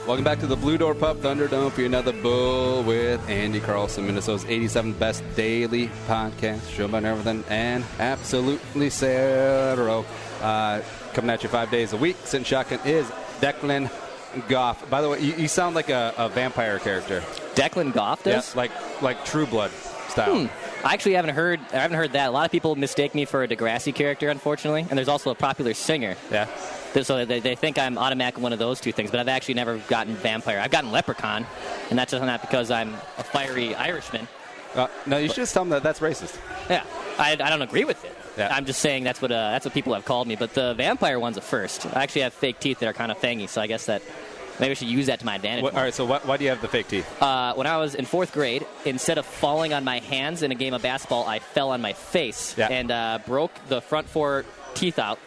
Welcome back to the Blue Door Pub Thunderdome for another Bull with Andy Carlson, Minnesota's 87th best daily podcast, show about everything and absolutely zero. Coming at you 5 days a week. Sitting shotgun is Declan Goff. By the way, you sound like a vampire character. Declan Goff does? Yeah, like True Blood style. I actually haven't heard that. A lot of people mistake me for a Degrassi character, unfortunately, and there's also a popular singer. Yeah. So they think I'm automatically one of those two things, but I've actually never gotten vampire. I've gotten leprechaun, and that's just not because I'm a fiery Irishman. No, you should just tell them that's racist. Yeah, I don't agree with it. Yeah. I'm just saying that's what people have called me. But the vampire one's a first. I actually have fake teeth that are kind of fangy, so I guess that maybe I should use that to my advantage. All right, so why do you have the fake teeth? When I was in 4th grade, instead of falling on my hands in a game of basketball, I fell on my face and broke the front 4 teeth out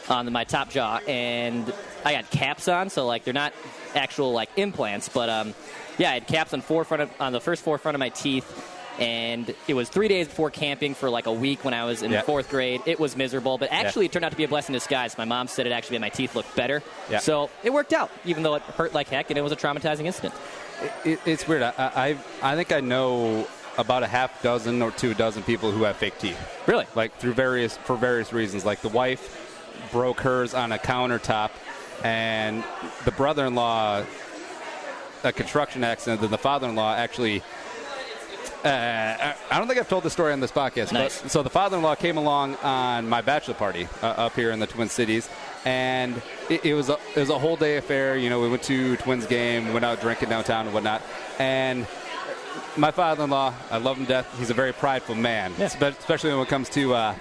on my top jaw, and I got caps on, so they're not actual implants, but I had caps on the first 4 front of my teeth. And it was 3 days before camping for a week when I was in 4th grade. It was miserable, but actually it turned out to be a blessing in disguise. My mom said it actually made my teeth look better. Yeah. So it worked out, even though it hurt like heck, and it was a traumatizing incident. It's weird. I think I know about a half dozen or 2 dozen people who have fake teeth. Really? For various reasons. Like the wife broke hers on a countertop, and the brother-in-law, a construction accident, and the father-in-law actually... I don't think I've told the story on this podcast. Nice. But, so the father-in-law came along on my bachelor party up here in the Twin Cities, and it was a whole day affair. You know, we went to Twins game, went out drinking downtown and whatnot. And my father-in-law, I love him to death. He's a very prideful man, especially when it comes to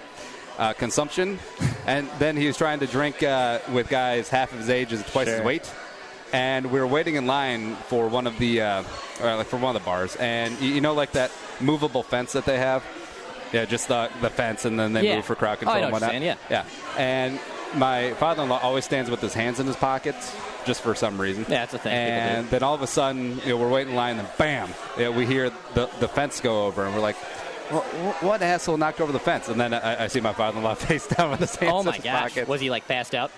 consumption. And then he was trying to drink with guys half of his age and twice his weight. And we were waiting in line for one of the bars, and that movable fence that they have. Yeah, just the fence, and then they move for crowd control and whatnot. Yeah. And my father-in-law always stands with his hands in his pockets, just for some reason. Yeah, that's a thing. And then all of a sudden, we're waiting in line, and bam, we hear the fence go over, and we're like, what asshole knocked over the fence? And then I see my father-in-law face down with his hands in his pockets. Was he passed out?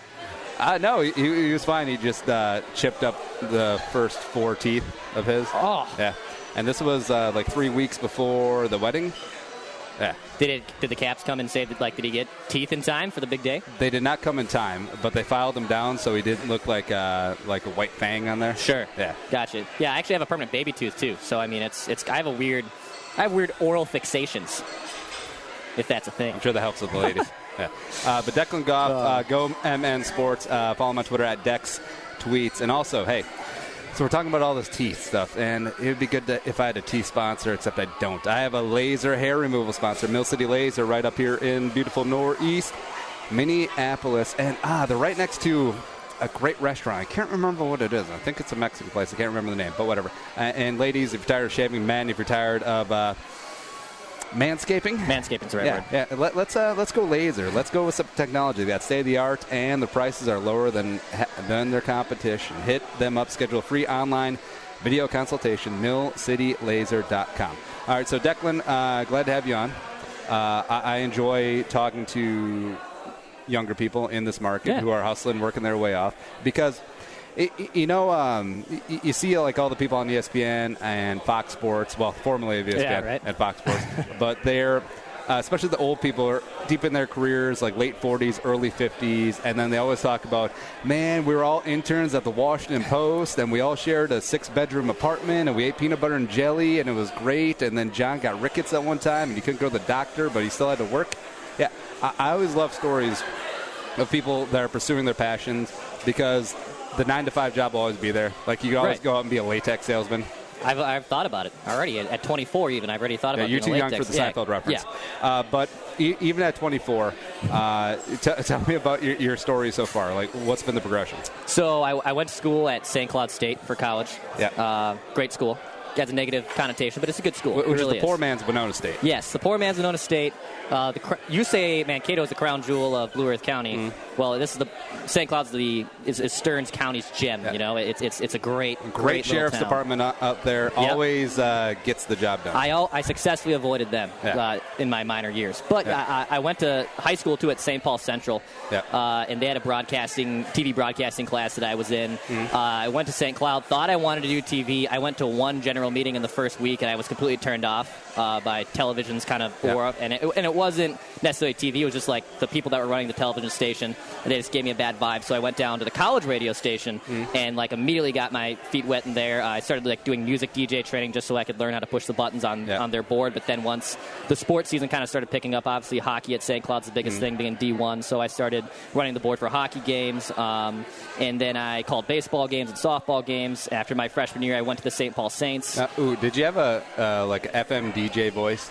No, he was fine. He just chipped up the first 4 teeth of his. Oh. Yeah. And this was 3 weeks before the wedding. Yeah. Did the caps come and say that, did he get teeth in time for the big day? They did not come in time, but they filed him down so he didn't look like a white fang on there. Sure. Yeah. Gotcha. Yeah, I actually have a permanent baby tooth too. So I mean, I have weird oral fixations, if that's a thing. I'm sure that helps with the ladies. Yeah. But Declan Goff, GoMN Sports. Follow him on Twitter at Dex Tweets. And also, hey, so we're talking about all this teeth stuff, and it would be good if I had a teeth sponsor, except I don't. I have a laser hair removal sponsor, Mill City Laser, right up here in beautiful Northeast Minneapolis. And they're right next to a great restaurant. I can't remember what it is. I think it's a Mexican place. I can't remember the name, but whatever. And ladies, if you're tired of shaving, men, if you're tired of... manscaping? Manscaping's the right word. Yeah, let's go laser. Let's go with some technology. They got state-of-the-art, and the prices are lower than their competition. Hit them up. Schedule a free online video consultation, millcitylaser.com. All right, so Declan, glad to have you on. I enjoy talking to younger people in this market who are hustling, working their way off, because... you see all the people on ESPN and Fox Sports, well, formerly of ESPN and Fox Sports, but they're, especially the old people, are deep in their careers, late 40s, early 50s, and then they always talk about, man, we were all interns at the Washington Post, and we all shared a 6-bedroom apartment, and we ate peanut butter and jelly, and it was great, and then John got rickets at one time, and he couldn't go to the doctor, but he still had to work. Yeah, I always love stories of people that are pursuing their passions, because the 9-to-5 job will always be there. You can always go out and be a latex salesman. I've thought about it already. At 24 even, I've already thought about it. You're too young for the Seinfeld reference. Yeah. But even at 24, tell me about your story so far. What's been the progression? So I went to school at St. Cloud State for college. Yeah. Great school. It has a negative connotation, but it's a good school. Which really is the poor man's Winona State. Yes, the poor man's Winona State. You say Mankato is the crown jewel of Blue Earth County. Well, this is St. Cloud's is Stearns County's gem. Yeah. You know, it's a great sheriff's town. department up there. Yep. Always gets the job done. I successfully avoided them in my minor years, but I went to high school too at St. Paul Central, and they had a TV broadcasting class that I was in. I went to St. Cloud, thought I wanted to do TV. I went to one general meeting in the first week, and I was completely turned off by television's kind of aura, and it wasn't necessarily TV. It was just like the people that were running the television station, and they just gave me a bad vibe. So I went down to the college radio station and like immediately got my feet wet in there. I started like doing music DJ training just so I could learn how to push the buttons on their board. But then once the sports season kind of started picking up, obviously hockey at St. Cloud's the biggest thing, being D1. So I started running the board for hockey games, and then I called baseball games and softball games. After my freshman year, I went to the St. Paul Saints. Did you have a like FM DJ voice?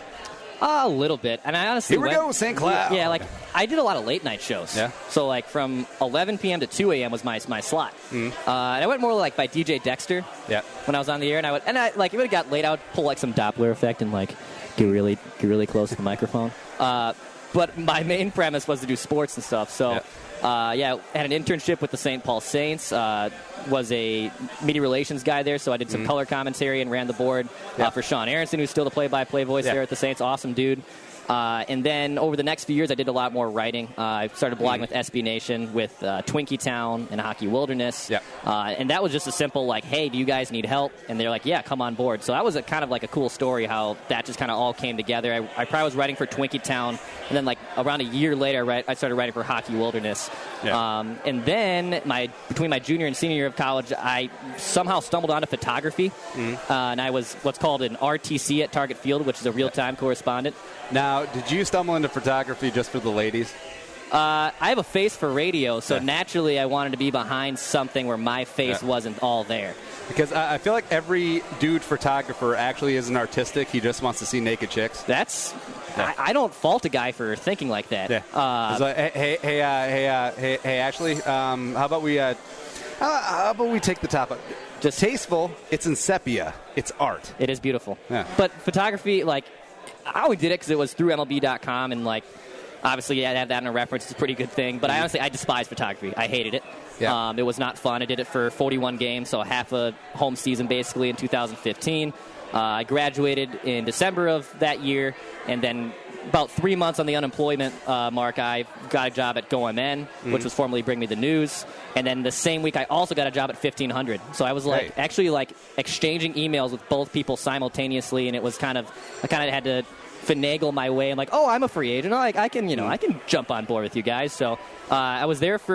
A little bit, and I honestly go, St. Cloud. Yeah, like I did a lot of late night shows. Yeah. So like from 11 p.m. to 2 a.m. was my slot. And I went more like by DJ Dexter. Yeah. When I was on the air, and I like if it got late, I would pull like some Doppler effect and like get really close to the microphone. But my main premise was to do sports and stuff. So. I had an internship with the St. Paul Saints, was a media relations guy there, so I did some color commentary and ran the board for Sean Aronson, who's still the play-by-play voice there at the Saints. Awesome dude. And then over the next few years, I did a lot more writing. I started blogging with SB Nation, with Twinkie Town and Hockey Wilderness. And that was just a simple, like, hey, do you guys need help? And they're like, yeah, come on board. So that was kind of like a cool story how that just kind of all came together. I probably was writing for Twinkie Town, and then like around a year later, I started writing for Hockey Wilderness. And then between my junior and senior year of college, I somehow stumbled onto photography. And I was what's called an RTC at Target Field, which is a real-time correspondent. Now, did you stumble into photography just for the ladies? I have a face for radio, so naturally I wanted to be behind something where my face wasn't all there. Because I feel like every dude photographer actually isn't artistic. He just wants to see naked chicks. I don't fault a guy for thinking like that. Like, hey, Ashley, how about we take the top up? Just tasteful. It's in sepia. It's art. It is beautiful. Yeah. But photography, like, I only did it because it was through MLB.com, and like, obviously, you had to have that in a reference. It's a pretty good thing. But I despise photography. I hated it. It was not fun. I did it for 41 games, so half a home season basically in 2015. I graduated in December of that year, and then about 3 months on the unemployment mark, I got a job at GoMN, which was formerly Bring Me the News. And then the same week, I also got a job at 1500. So I was actually exchanging emails with both people simultaneously, and it was I had to finagle my way. I'm like, oh, I'm a free agent. I can jump on board with you guys. So I was with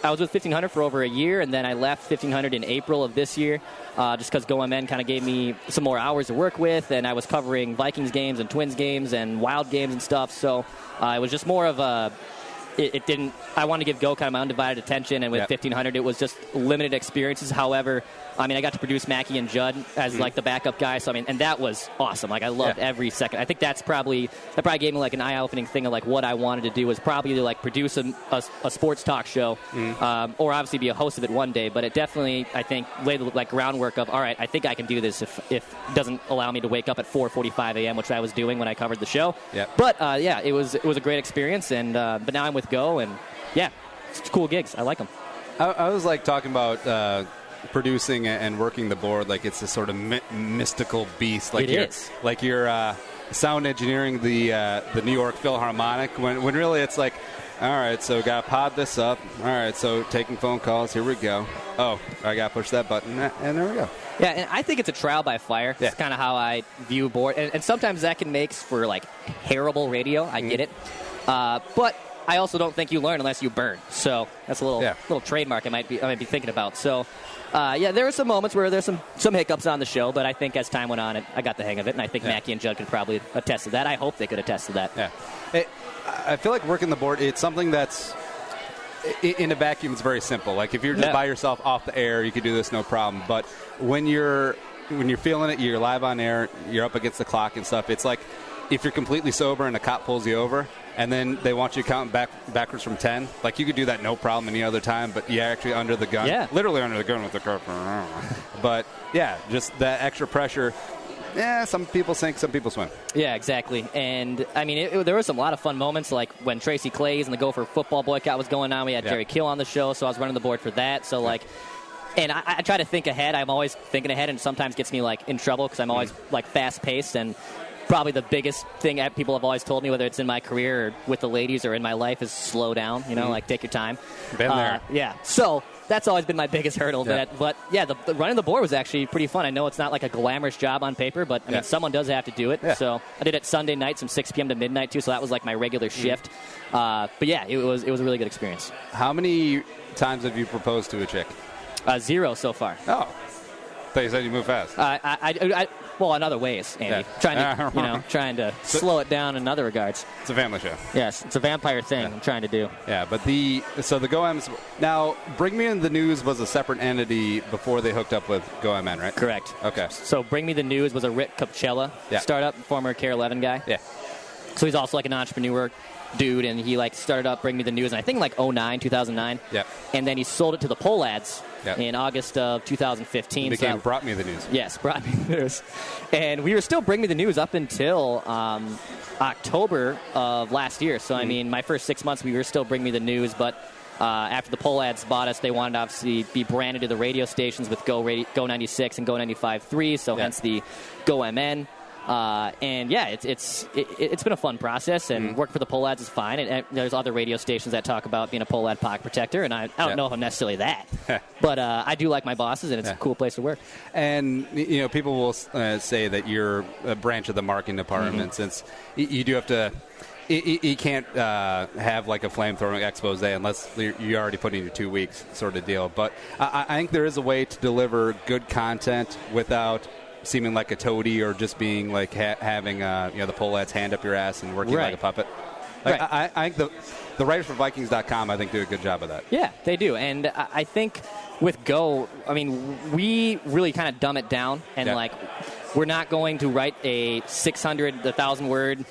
1500 for over a year, and then I left 1500 in April of this year just because GoMN kind of gave me some more hours to work with, and I was covering Vikings games and Twins games and Wild games and stuff. So it was just more of a I wanted to give Go kind of my undivided attention, and with 1500 it was just limited experiences. However, I mean, I got to produce Mackie and Judd as like the backup guy, so I mean, and that was awesome. Like, I loved every second. I think that probably gave me like an eye-opening thing of like what I wanted to do was probably to like produce a sports talk show, or obviously be a host of it one day. But it definitely, I think, laid the like groundwork of all right, I think I can do this if it doesn't allow me to wake up at 4:45 a.m., which I was doing when I covered the show. But it was a great experience, and but now I'm with Go, and it's cool gigs. I like them. I was like talking about producing and working the board like it's this sort of mystical beast. Like you're sound engineering the New York Philharmonic when really it's like, all right, so got to pod this up. All right, so taking phone calls. Here we go. Oh, I got to push that button, and there we go. Yeah, and I think it's a trial by fire. That's kind of how I view board, and sometimes that can make for like terrible radio. I get it, but I also don't think you learn unless you burn. So that's a little trademark I might be thinking about. So. There were some moments where there's some hiccups on the show, but I think as time went on, I got the hang of it, and I think Mackie and Judd could probably attest to that. I hope they could attest to that. Yeah. I feel like working the board, it's something that's, in a vacuum, it's very simple. Like, if you're just by yourself off the air, you could do this no problem. But when you're feeling it, you're live on air, you're up against the clock and stuff, it's like if you're completely sober and a cop pulls you over, and then they want you to count backwards from 10. Like, you could do that no problem any other time, but you're actually under the gun. Yeah. Literally under the gun with the car. But, just that extra pressure. some people sink, some people swim. Yeah, exactly. And, I mean, there were some lot of fun moments, like when Tracy Claeys and the Gopher football boycott was going on. We had Jerry Kill on the show, so I was running the board for that. So, like, and I try to think ahead. I'm always thinking ahead, and sometimes gets me, like, in trouble because I'm always, like, fast-paced. And probably the biggest thing that people have always told me, whether it's in my career or with the ladies or in my life, is slow down, like, take your time. Been there. Yeah. So that's always been my biggest hurdle. Yeah. But the running the board was actually pretty fun. I know it's not like a glamorous job on paper, but I mean, someone does have to do it. Yeah. So I did it Sunday nights from 6 p.m. to midnight too. So that was like my regular shift. But yeah, it was a really good experience. How many times have you proposed to a chick? 0 so far. Oh, I thought you said you move fast. Well, in other ways, Andy. Yeah. Trying to slow it down in other regards. It's a family show. Yes, it's a vampire thing I'm trying to do. Yeah, but the GoMN. Now, Bring Me in the News was a separate entity before they hooked up with GoMN, right? Correct. Okay. So Bring Me the News was a Rick Capcella startup, former Care 11 guy. Yeah. So he's also like an entrepreneur dude, and he like started up Bring Me the News, and I think in like 2009. Yeah. And then he sold it to the Pohlads in August of 2015. It became Brought Me the News. Yes, Brought Me the News. And we were still Bring Me the News up until October of last year. So, I mean, my first 6 months, we were still Bring Me the News, but after the Pohlads bought us, they wanted to obviously be branded to the radio stations with Go 96 and Go 95.3, so hence the GoMN. And yeah, it's been a fun process, and work for the Pohlads is fine. And there's other radio stations that talk about being a Pohlad pocket protector, and I don't know if I'm necessarily that, but I do like my bosses, and it's a cool place to work. And people will say that you're a branch of the marketing department, since you do have to. You can't have like a flamethrowing expose unless you're already putting in your 2 weeks sort of deal. But I think there is a way to deliver good content without seeming like a toady or just being like having the Pohlads hand up your ass and working like a puppet. Like, I think the writers for Vikings.com, I think, do a good job of that. Yeah, they do. And I think with Go, I mean, we really kind of dumb it down. And, like, we're not going to write a 1,000-word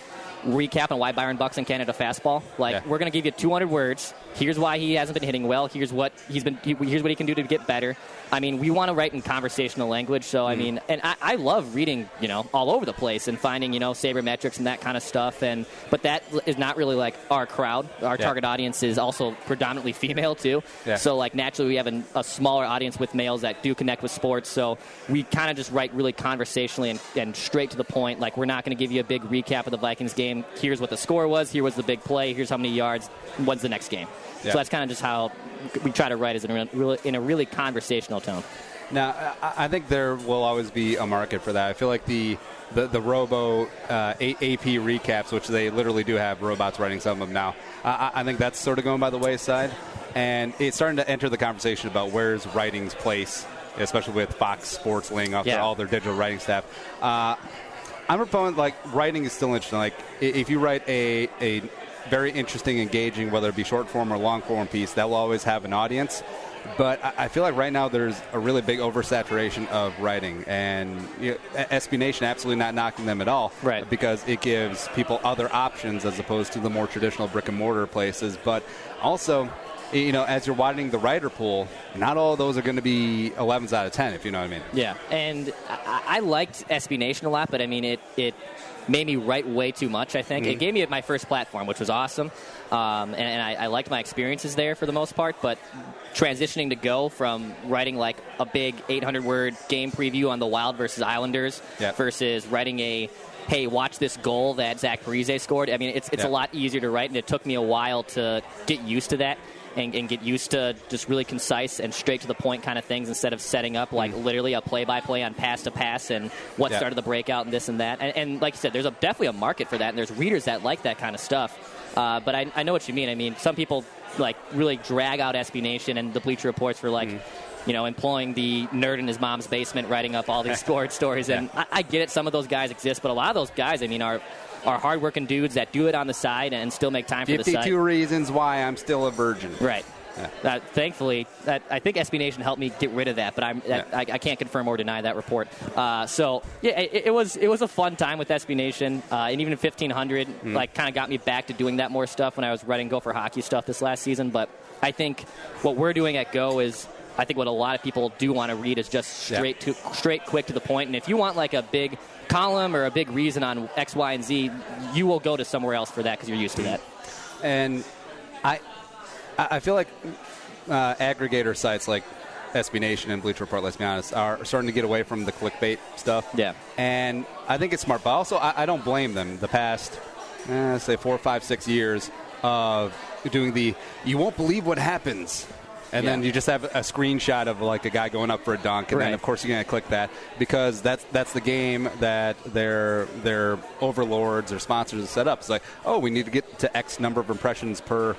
recap on why Byron Buxton can't hit a fastball. Like, we're going to give you 200 words. Here's why he hasn't been hitting well. Here's what he can do to get better. I mean, we want to write in conversational language. So, I mean, and I love reading, all over the place and finding, sabermetrics and that kind of stuff. But that is not really like our crowd. Our target audience is also predominantly female too. Yeah. So, like, naturally we have a smaller audience with males that do connect with sports. So we kind of just write really conversationally and straight to the point. Like, we're not going to give you a big recap of the Vikings game. Here's what the score was. Here was the big play. Here's how many yards. When's the next game? Yeah. So that's kind of just how we try to write, is in a really conversational tone. Now, I think there will always be a market for that. I feel like the Robo AP recaps, which they literally do have robots writing some of them now, I think that's sort of going by the wayside. And it's starting to enter the conversation about where's writing's place, especially with Fox Sports laying off all their digital writing staff. I'm a proponent, like, writing is still interesting. Like, if you write a very interesting, engaging, whether it be short form or long form piece, that will always have an audience. But I feel like right now there's a really big oversaturation of writing, and SB Nation, absolutely not knocking them at all, right? Because it gives people other options as opposed to the more traditional brick and mortar places. But also, as you're widening the writer pool, not all of those are going to be 11s out of 10, if you know what I mean. Yeah, and I liked SB Nation a lot, but I mean it made me write way too much, I think. It gave me my first platform, which was awesome. And I liked my experiences there for the most part. But transitioning to Go from writing like a big 800-word game preview on the Wild versus Islanders versus writing hey, watch this goal that Zach Parise scored. I mean, it's a lot easier to write, and it took me a while to get used to that. And get used to just really concise and straight to the point kind of things instead of setting up like literally a play-by-play on pass-to-pass and what started the breakout and this and that. And like you said, there's definitely a market for that, and there's readers that like that kind of stuff. But I know what you mean. I mean, some people like really drag out SB Nation and the Bleacher Reports for like employing the nerd in his mom's basement, writing up all these sports stories. And I get it. Some of those guys exist, but a lot of those guys, I mean, are hardworking dudes that do it on the side and still make time for the site. 52 reasons why I'm still a virgin. Right. Yeah. Thankfully, I think SB Nation helped me get rid of that, but I can't confirm or deny that report. So yeah, it was a fun time with SB Nation, and even in 1500, like kind of got me back to doing that more stuff when I was writing Go for Hockey stuff this last season. But I think what we're doing at Go is I think what a lot of people do want to read is just straight, quick to the point. And if you want like a big column or a big reason on X, Y, and Z, you will go to somewhere else for that because you're used to that. And I feel like aggregator sites like SB Nation and Bleacher Report, let's be honest, are starting to get away from the clickbait stuff. Yeah. And I think it's smart. But also, I don't blame them. The past, say, 4, 5, 6 years of doing you won't believe what happens. And then you just have a screenshot of like a guy going up for a dunk, and then of course you're going to click that because that's the game that their overlords or sponsors have set up. It's like, oh, we need to get to X number of impressions per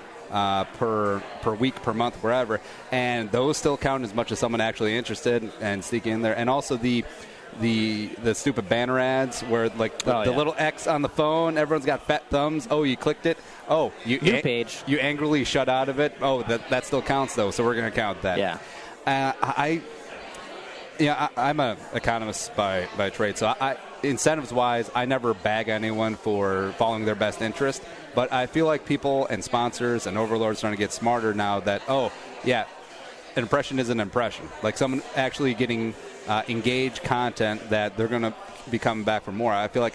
week, per month, wherever, and those still count as much as someone actually interested and sneaking in there. And also the stupid banner ads where like the little X on the phone, everyone's got fat thumbs. Oh, you clicked it. Oh, new page. You angrily shut out of it. Oh, that still counts though, so we're going to count that. Yeah. I'm an economist by trade, so incentives-wise, I never bag anyone for following their best interest. But I feel like people and sponsors and overlords are trying to get smarter now that, an impression is an impression. Like someone actually getting engaged content that they're going to be coming back for more. I feel like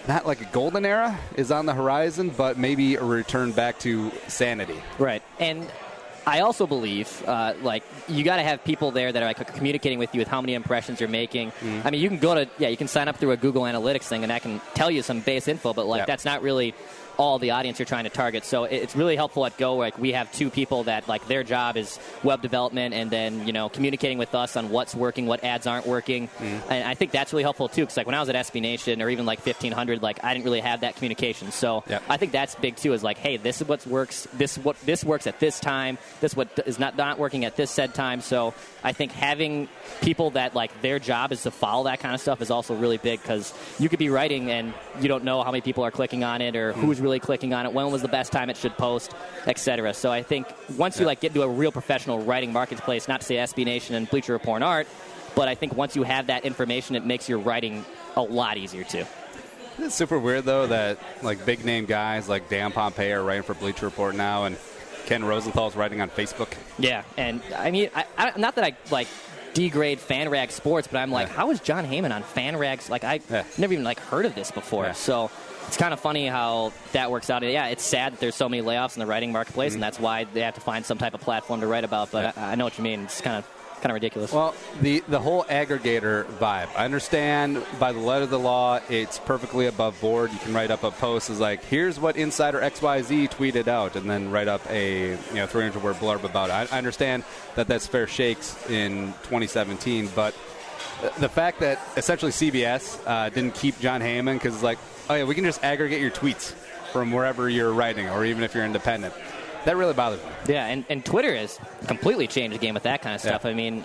not like a golden era is on the horizon, but maybe a return back to sanity. Right. And I also believe, you got to have people there that are like communicating with you with how many impressions you're making. I mean, you can you can sign up through a Google Analytics thing, and that can tell you some base info, but that's not really all the audience you're trying to target. So it's really helpful at Go. Like we have 2 people that like their job is web development and then communicating with us on what's working, what ads aren't working. And I think that's really helpful too. Because like when I was at SB Nation or even like 1500, like I didn't really have that communication. So I think that's big too. Is like, hey, this is what works. This works at this time. This what is not working at this said time. So I think having people that like their job is to follow that kind of stuff is also really big because you could be writing and you don't know how many people are clicking on it or who's really clicking on it, when was the best time it should post, etc. So I think once you get into a real professional writing marketplace, not to say SB Nation and Bleacher Report aren't, but I think once you have that information, it makes your writing a lot easier too. It's super weird though that like big name guys like Dan Pompei are writing for Bleacher Report now, and Ken Rosenthal's writing on Facebook. Yeah, and I mean, I not that I like degrade FanRag Sports, but I'm like, how is John Heyman on FanRags? Like I never even like heard of this before. So it's kind of funny how that works out. Yeah, it's sad that there's so many layoffs in the writing marketplace, and that's why they have to find some type of platform to write about. But I know what you mean. It's kind of ridiculous. Well, the whole aggregator vibe, I understand by the letter of the law, it's perfectly above board. You can write up a post as like, here's what Insider XYZ tweeted out, and then write up a 300-word blurb about it. I understand that that's fair shakes in 2017, but the fact that essentially CBS didn't keep John Heyman because it's like, oh yeah, we can just aggregate your tweets from wherever you're writing, or even if you're independent. That really bothers me. Yeah, and Twitter has completely changed the game with that kind of stuff. I mean,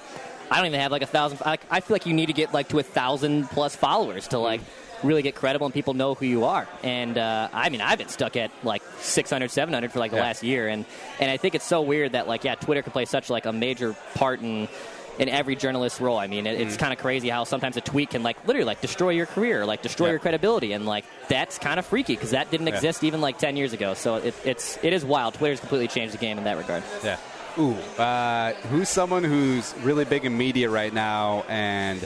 I don't even have like 1,000. I feel like you need to get like to 1,000 plus followers to like really get credible and people know who you are. And I mean, I've been stuck at like 600, 700 for like the last year, and I think it's so weird that like Twitter can play such like a major part in every journalist's role. I mean, it's kind of crazy how sometimes a tweet can like literally like destroy your career, like destroy your credibility, and like that's kind of freaky because that didn't exist even like 10 years ago. So it is wild. Twitter's completely changed the game in that regard. Yeah. Ooh, who's someone who's really big in media right now? And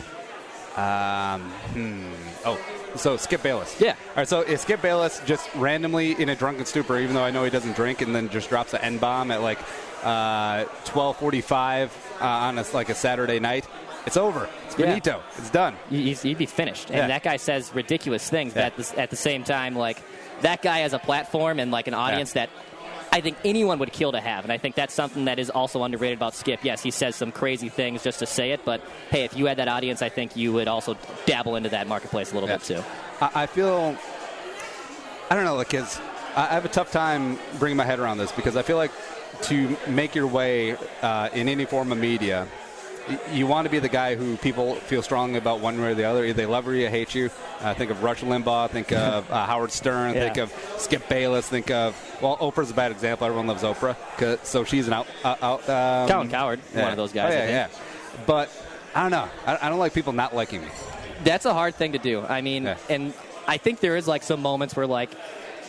so Skip Bayless. Yeah. All right. So is Skip Bayless just randomly in a drunken stupor, even though I know he doesn't drink, and then just drops an N-bomb at like 12:45 on a Saturday night? It's over. It's finito. Yeah. It's done. He'd be finished. And that guy says ridiculous things, but at the same time, like that guy has a platform and like an audience that I think anyone would kill to have. And I think that's something that is also underrated about Skip. Yes, he says some crazy things just to say it, but hey, if you had that audience, I think you would also dabble into that marketplace a little bit too. I feel, I don't know, because I have a tough time bringing my head around this, because I feel like to make your way in any form of media, you want to be the guy who people feel strongly about one way or the other. Either they love you or they hate you. Think of Rush Limbaugh. Think of Howard Stern. Think of Skip Bayless. Think of, well, Oprah's a bad example. Everyone loves Oprah. So she's an Colin Cowherd, one of those guys. But I don't know. I don't like people not liking me. That's a hard thing to do. I mean, and I think there is like some moments where like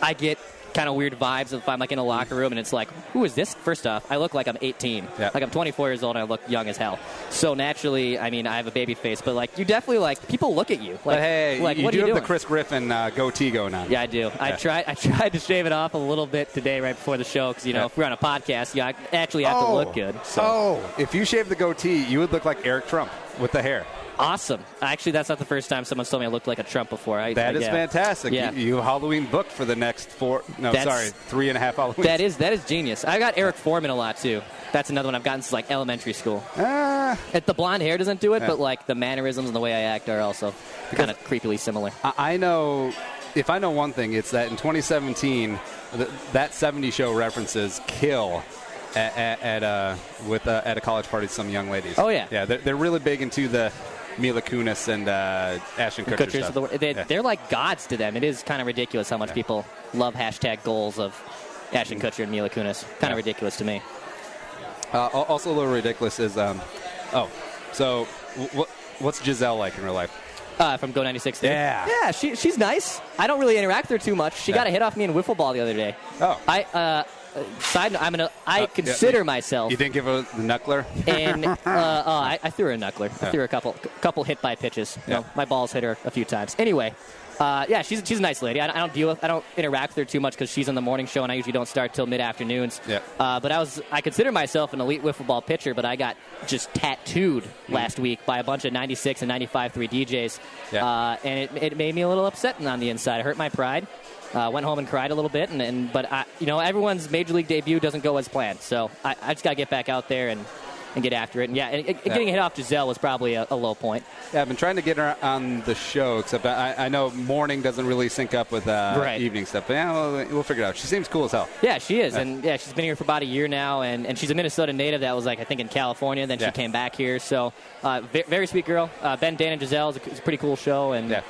I get kind of weird vibes if I'm like in a locker room and it's like, who is this? First off, I look like I'm 18. Yeah. Like I'm 24 years old and I look young as hell. So naturally, I mean, I have a baby face, but like you definitely like people look at you. Like, but hey, like, you what do are you have doing? the Chris Griffin goatee going on. Yeah, I do. I tried to shave it off a little bit today right before the show because, if we're on a podcast, I actually have to look good. So. Oh, if you shave the goatee, you would look like Eric Trump with the hair. Awesome. Actually, that's not the first time someone's told me I looked like a Trump before. That is fantastic. Yeah. You Halloween booked for the next 3.5 Halloweens. That is genius. I got Eric Foreman a lot, too. That's another one I've gotten since like elementary school. The blonde hair doesn't do it, but like the mannerisms and the way I act are also kind of creepily similar. I know, if I know one thing, it's that in 2017, that 70 show references kill at a college party to some young ladies. Oh, yeah. Yeah, they're really big into the Mila Kunis and Ashton Kutcher stuff. They're like gods to them. It is kind of ridiculous how much people love hashtag goals of Ashton Kutcher and Mila Kunis. Kind of ridiculous to me. Also a little ridiculous is, so what's Giselle like in real life? From GoMN. Yeah, she's nice. I don't really interact with her too much. She got a hit off me in wiffle ball the other day. Oh. Side note, I consider myself. You didn't give her the knuckler? And I threw her a knuckler. I threw her a couple hit by pitches. My balls hit her a few times. Anyway, she's a nice lady. I don't interact with her too much because she's on the morning show and I usually don't start till mid afternoons. Yeah. But I consider myself an elite wiffle ball pitcher, but I got just tattooed last week by a bunch of 96 and 95.3 DJs. Yeah. And it made me a little upset on the inside. It hurt my pride. Went home and cried a little bit, but everyone's major league debut doesn't go as planned, so I just got to get back out there and get after it. And getting hit off Giselle was probably a low point. Yeah, I've been trying to get her on the show, except I know morning doesn't really sync up with evening stuff. But we'll figure it out. She seems cool as hell. Yeah, she is, and she's been here for about a year now, and she's a Minnesota native that was I think in California. Then she came back here, so very sweet girl. Ben, Dan, and Giselle is a pretty cool show, and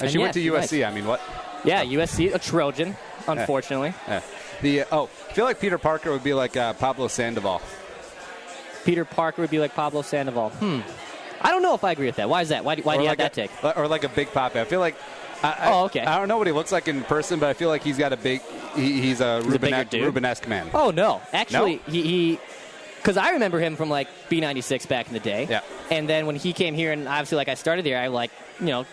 she went to USC. Nice. I mean, what? Yeah, USC, a Trojan, unfortunately. I feel like Peter Parker would be like Pablo Sandoval. Peter Parker would be like Pablo Sandoval. I don't know if I agree with that. Why is that? Why do you have that take? Or like a Big Papi. I feel like. Okay. I don't know what he looks like in person, but I feel like he's got a big. He's a Rubenesque man. Oh no, actually, he. Because I remember him from like B96 back in the day. Yeah. And then when he came here, and obviously I started there, I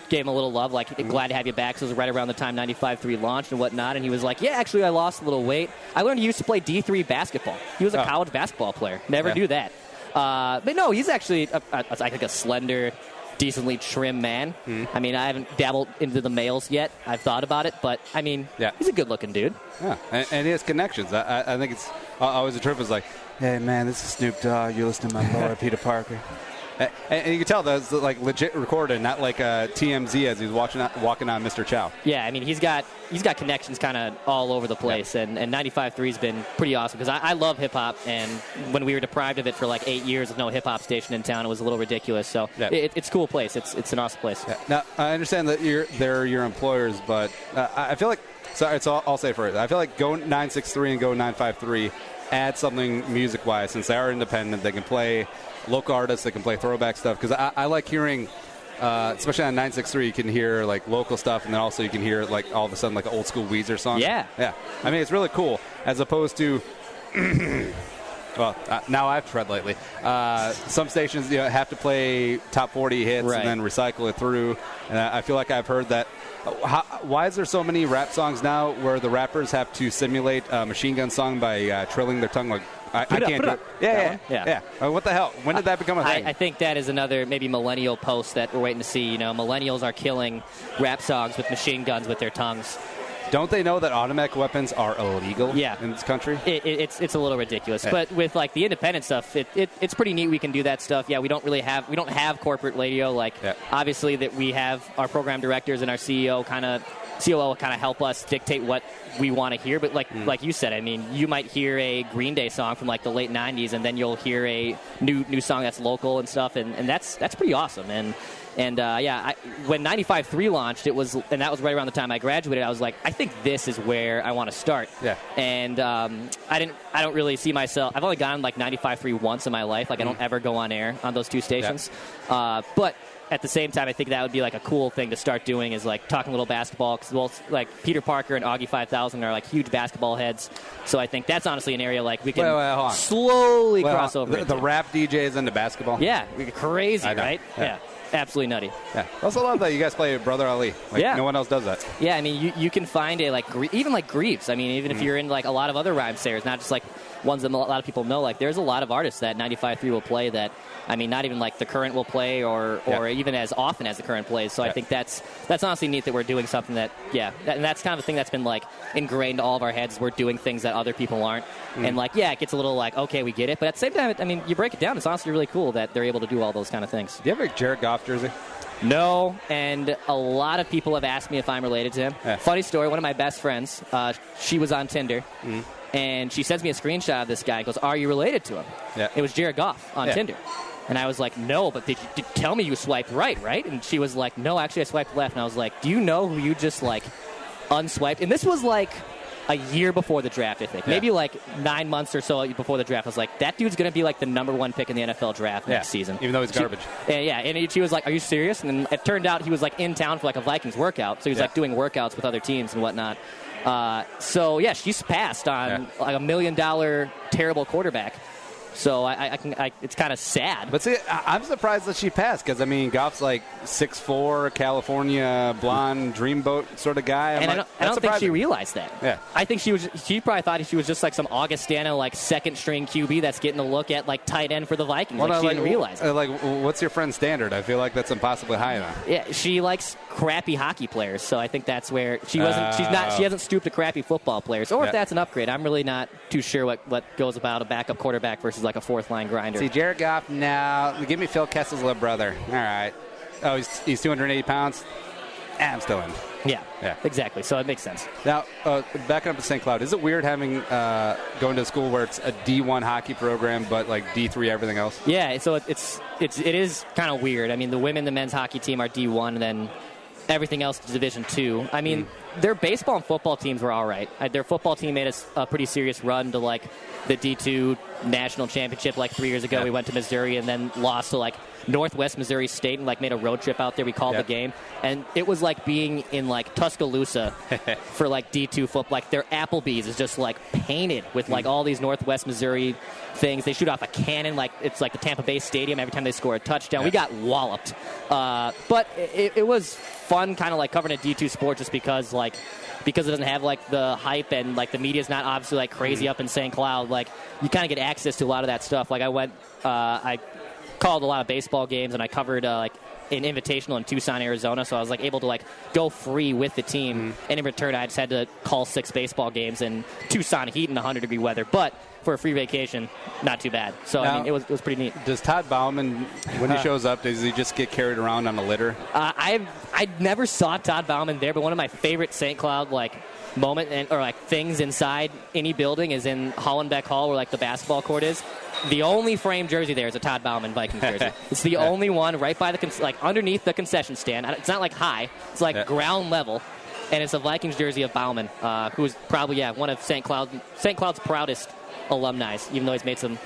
gave him a little love, glad to have you back. So it was right around the time 95.3 launched and whatnot. And he was like, yeah, actually I lost a little weight. I learned he used to play D3 basketball. He was a college basketball player. Never knew that. But no, he's actually a slender, decently trim man. I mean, I haven't dabbled into the males yet. I've thought about it, but I mean, he's a good-looking dude. Yeah, and he has connections. I think it's always a trip is like, hey man, this is Snoop Dogg. You're listening to my boy Peter Parker. And you can tell that's like legit recorded, not like TMZ as he's walking on Mr. Chow. Yeah, I mean he's got connections kind of all over the place, and 95.3 has been pretty awesome because I love hip hop, and when we were deprived of it for like 8 years with no hip hop station in town, it was a little ridiculous. So it's a cool place. It's an awesome place. Yeah. Now I understand that they're your employers, but I feel like so I'll say first. I feel like Go963 and Go953 add something music-wise since they are independent. They can play local artists. They can play throwback stuff because I like hearing, especially on 963, you can hear like local stuff, and then also you can hear like all of a sudden like an old school Weezer song. Yeah. I mean, it's really cool as opposed to. Well, now I've tread lately. Some stations have to play top 40 hits and then recycle it through. And I feel like I've heard that. Why is there so many rap songs now where the rappers have to simulate a Machine Gun song by trilling their tongue like I can't do it? Yeah. What the hell? When did that become a thing? I think that is another maybe millennial post that we're waiting to see. Millennials are killing rap songs with machine guns with their tongues. Don't they know that automatic weapons are illegal in this country? It's a little ridiculous. But with like the independent stuff, it's pretty neat we can do that stuff. Yeah, we don't have corporate radio. Obviously that we have our program directors and our COO kind of help us dictate what we want to hear. But like you said, I mean, you might hear a Green Day song from like the late 90s, and then you'll hear a new song that's local and stuff, and that's pretty awesome. And when 95.3 launched, and that was right around the time I graduated. I was like, I think this is where I want to start. Yeah. And I don't really see myself. I've only gone like 95.3 once in my life. Like I don't ever go on air on those two stations. But at the same time, I think that would be like a cool thing to start doing is like talking a little basketball. Because like Peter Parker and Augie 5000 are like huge basketball heads. So I think that's honestly an area like we can slowly cross over. The rap DJs into basketball. Yeah, crazy, right? Yeah. Absolutely nutty. Yeah. I also love that you guys play Brother Ali. No one else does that. Yeah, I mean, you can find even like Greaves. I mean, even if you're in like a lot of other rhyme sayers, not just like ones that a lot of people know, like there's a lot of artists that 95.3 will play that, I mean, not even like the current will play or even as often as the current plays. So I think that's honestly neat that we're doing something that, and that's kind of a thing that's been like ingrained in all of our heads. We're doing things that other people aren't. And like, it gets a little like, okay, we get it. But at the same time, I mean, you break it down, it's honestly really cool that they're able to do all those kind of things. Do you have a Jared Goff jersey? No, and a lot of people have asked me if I'm related to him. Yeah. Funny story, one of my best friends, she was on Tinder, and she sends me a screenshot of this guy and goes, "Are you related to him?" Yeah. It was Jared Goff on Tinder. And I was like, "No, but did you tell me you swiped right? And she was like, "No, actually I swiped left." And I was like, "Do you know who you just like unswiped?" And this was like a year before the draft, I think. Maybe like 9 months or so before the draft. I was like, that dude's going to be like the #1 pick in the NFL draft next season. Even though he's garbage. And she was like, "Are you serious?" And then it turned out he was like in town for like a Vikings workout. So he was like doing workouts with other teams and whatnot. She's passed on like $1 million terrible quarterback. So it's kind of sad. But see, I'm surprised that she passed because, I mean, Goff's like 6'4", California, blonde, dreamboat sort of guy. I don't think she realized that. Yeah. I think she probably thought she was just like some Augustana, like second-string QB that's getting a look at like tight end for the Vikings. Well, she didn't realize it. Like, what's your friend's standard? I feel like that's impossibly high enough. Yeah, she likes crappy hockey players, so I think that's where she wasn't. She hasn't stooped to crappy football players, or if that's an upgrade. I'm really not too sure what goes about a backup quarterback versus like a fourth-line grinder. See, Jared Goff now. Give me Phil Kessel's little brother. All right. Oh, he's 280 pounds. I'm still in. Yeah, exactly. So it makes sense. Now, backing up to St. Cloud, is it weird having going to a school where it's a D1 hockey program but like D3 everything else? Yeah, so it is kind of weird. I mean, the women, the men's hockey team are D1, and then everything else is Division II. I mean, their baseball and football teams were all right. Their football team made a pretty serious run to like the D2 national championship like 3 years ago. We went to Missouri and then lost to like Northwest Missouri State and like made a road trip out there. We called the game, and it was like being in like Tuscaloosa for like D2 football. Like their Applebee's is just like painted with like all these Northwest Missouri things. They shoot off a cannon like it's like the Tampa Bay Stadium every time they score a touchdown. We got walloped, but it was fun, kind of like covering a D2 sport just because it doesn't have like the hype and like the media's not obviously like crazy up in St. Cloud. Like you kind of get access to a lot of that stuff. Like I called a lot of baseball games and I covered like an invitational in Tucson, Arizona. So I was like able to like go free with the team. And in return, I just had to call 6 baseball games in Tucson heat and 100-degree weather. But for a free vacation, not too bad. So now, I mean, it was pretty neat. Does Todd Bauman, when he shows up, does he just get carried around on a litter? I never saw Todd Bauman there, but one of my favorite St. Cloud moment or things inside any building is in Hollenbeck Hall where like the basketball court is. The only framed jersey there is a Todd Bauman Vikings jersey. It's the only one right by the underneath the concession stand. It's not like high. It's like ground level. And it's a Vikings jersey of Bauman, who is probably one of St. Cloud's proudest alumni, even though he's made some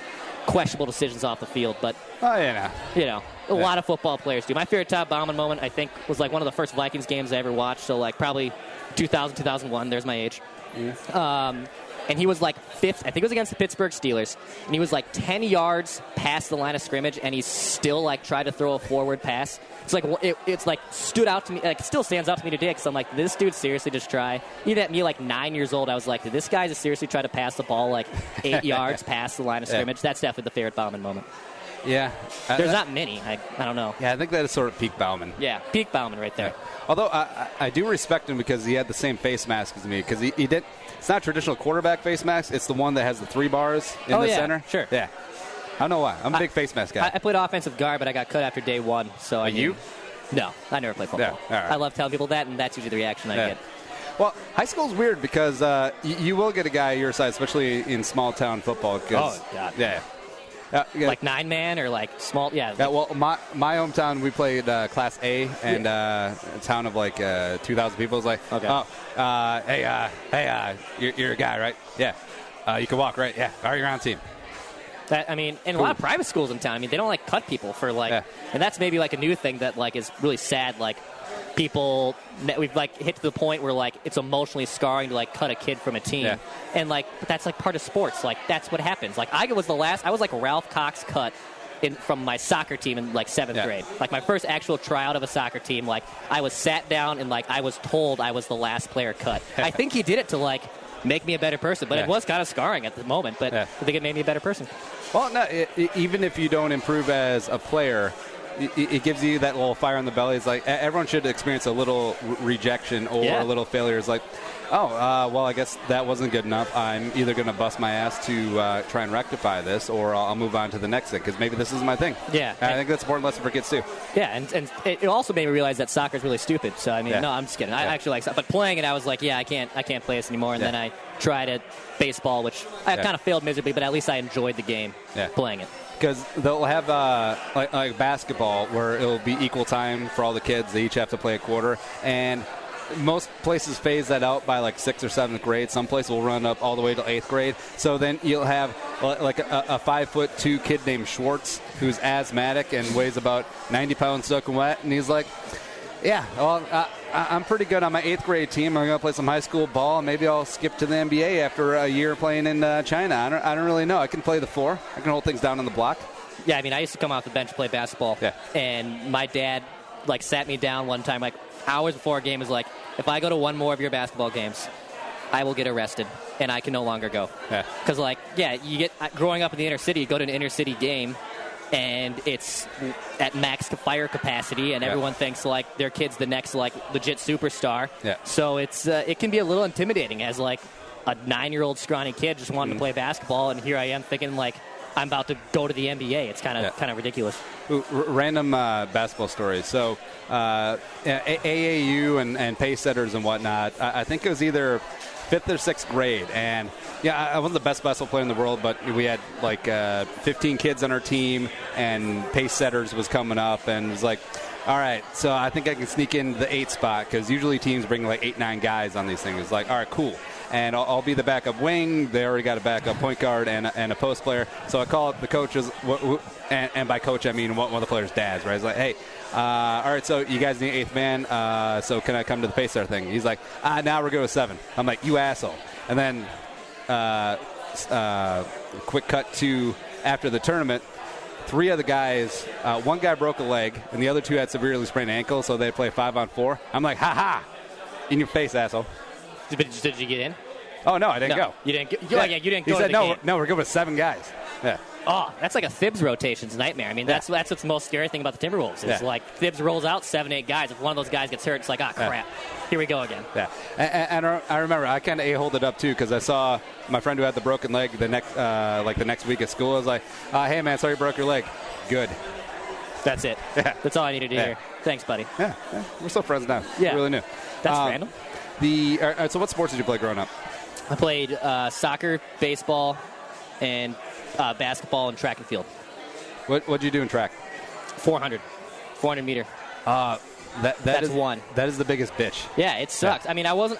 questionable decisions off the field. But a lot of football players do. My favorite Todd Bauman moment, I think, was like one of the first Vikings games I ever watched. So like probably 2000, 2001. There's my age. And he was like 5th. I think it was against the Pittsburgh Steelers. And he was like 10 yards past the line of scrimmage, and he still like tried to throw a forward pass. It's like it's like stood out to me. Like it still stands out to me today because I'm like, this dude seriously just try. Even at me like 9 years old, I was like, did this guy just seriously try to pass the ball like 8 yards past the line of scrimmage? That's definitely the favorite Bauman moment. Yeah. There's not many. I don't know. Yeah, I think that is sort of peak Bauman. Yeah, peak Bauman right there. Yeah. Although I do respect him because he had the same face mask as me because he did. It's not a traditional quarterback face mask. It's the one that has the 3 bars in the center. Sure. Yeah. I don't know why. I'm a big face mask guy. I played offensive guard, but I got cut after day 1. So you? No, I never played football. Yeah, all right. I love telling people that, and that's usually the reaction I get. Well, high school's weird because you will get a guy your size, especially in small town football. Oh, God. Yeah. Like 9-man or like small? Yeah. Well, my hometown, we played Class A, and a town of like 2,000 people. It's like, hey, you're a guy, right? Yeah. You can walk, right? Yeah. Are you on team? That, I mean, and a lot of private schools in town, I mean, they don't like cut people for like, and that's maybe like a new thing that like is really sad. Like people, we've like hit to the point where like it's emotionally scarring to like cut a kid from a team, and like, but that's like part of sports. Like that's what happens. Like I was like Ralph Cox cut from my soccer team in like 7th grade. Like my first actual tryout of a soccer team, like I was sat down and like I was told I was the last player cut. I think he did it to like make me a better person, but it was kind of scarring at the moment, but I think it made me a better person. Well, no, even if you don't improve as a player, it gives you that little fire in the belly. It's like everyone should experience a little rejection or a little failure. It's like, well, I guess that wasn't good enough. I'm either going to bust my ass to try and rectify this, or I'll move on to the next thing, because maybe this is my thing. Yeah. And I think that's an important lesson for kids, too. Yeah, and it also made me realize that soccer is really stupid. So, I mean, no, I'm just kidding. I actually like soccer. But playing it, I was like, I can't play this anymore. And then I tried it, baseball, which I kind of failed miserably, but at least I enjoyed the game playing it. Because they'll have like basketball where it'll be equal time for all the kids. They each have to play a quarter. And most places phase that out by like 6th or 7th grade. Some places will run up all the way to 8th grade. So then you'll have like a 5'2" kid named Schwartz who's asthmatic and weighs about 90 pounds soaking wet. And he's like, I'm pretty good on my 8th grade team. I'm going to play some high school ball. Maybe I'll skip to the NBA after a year playing in China. I don't really know. I can play the floor. I can hold things down on the block. Yeah, I mean, I used to come off the bench and play basketball. Yeah. And my dad, like, sat me down one time, like, hours before a game, was like, if I go to one more of your basketball games, I will get arrested, and I can no longer go. Yeah. Because, like, you get, growing up in the inner city, you go to an inner city game, and it's at max fire capacity, and everyone thinks like their kid's the next like legit superstar. Yeah. So it's it can be a little intimidating as like a 9-year-old scrawny kid just wanting to play basketball, and here I am thinking like I'm about to go to the NBA. It's kind of ridiculous. Random basketball stories. So AAU and pace setters and whatnot. I think it was either 5th or 6th grade, and I wasn't the best basketball player in the world, but we had like 15 kids on our team, and pace setters was coming up, and it was like, all right, so I think I can sneak in the 8th spot, because usually teams bring like 8-9 guys on these things. It's like, all right, cool, and I'll be the backup wing. They already got a backup point guard and a post player, so I call up the coaches, and by coach I mean one of the players' dads, right? It's like, hey, all right, so you guys need 8th man, so can I come to the pace setter thing? He's like, now we're going with 7. I'm like, you asshole. And then quick cut to after the tournament, 3 of the guys, one guy broke a leg, and the other 2 had severely sprained ankle, so they play 5-on-4. I'm like, ha, in your face, asshole. Did you get in? Oh, no, I didn't go. You didn't go. You didn't go. He said, no, we're good with 7 guys. Yeah. Oh, that's like a Thibs rotation's nightmare. I mean, that's what's the most scary thing about the Timberwolves. Is like Thibs rolls out 7-8 guys. If one of those guys gets hurt, it's like, crap. Here we go again. Yeah. And I remember I kind of a-holed it up, too, because I saw my friend who had the broken leg the next week at school. I was like, hey, man, sorry you broke your leg. Good. That's it. Yeah. That's all I needed to hear. Thanks, buddy. Yeah. We're still friends now. Yeah. Really new. That's random. So what sports did you play growing up? I played soccer, baseball, and basketball and track and field. What'd you do in track? 400 meter. That's one. That is the biggest bitch. Yeah, it sucks. I mean, I wasn't.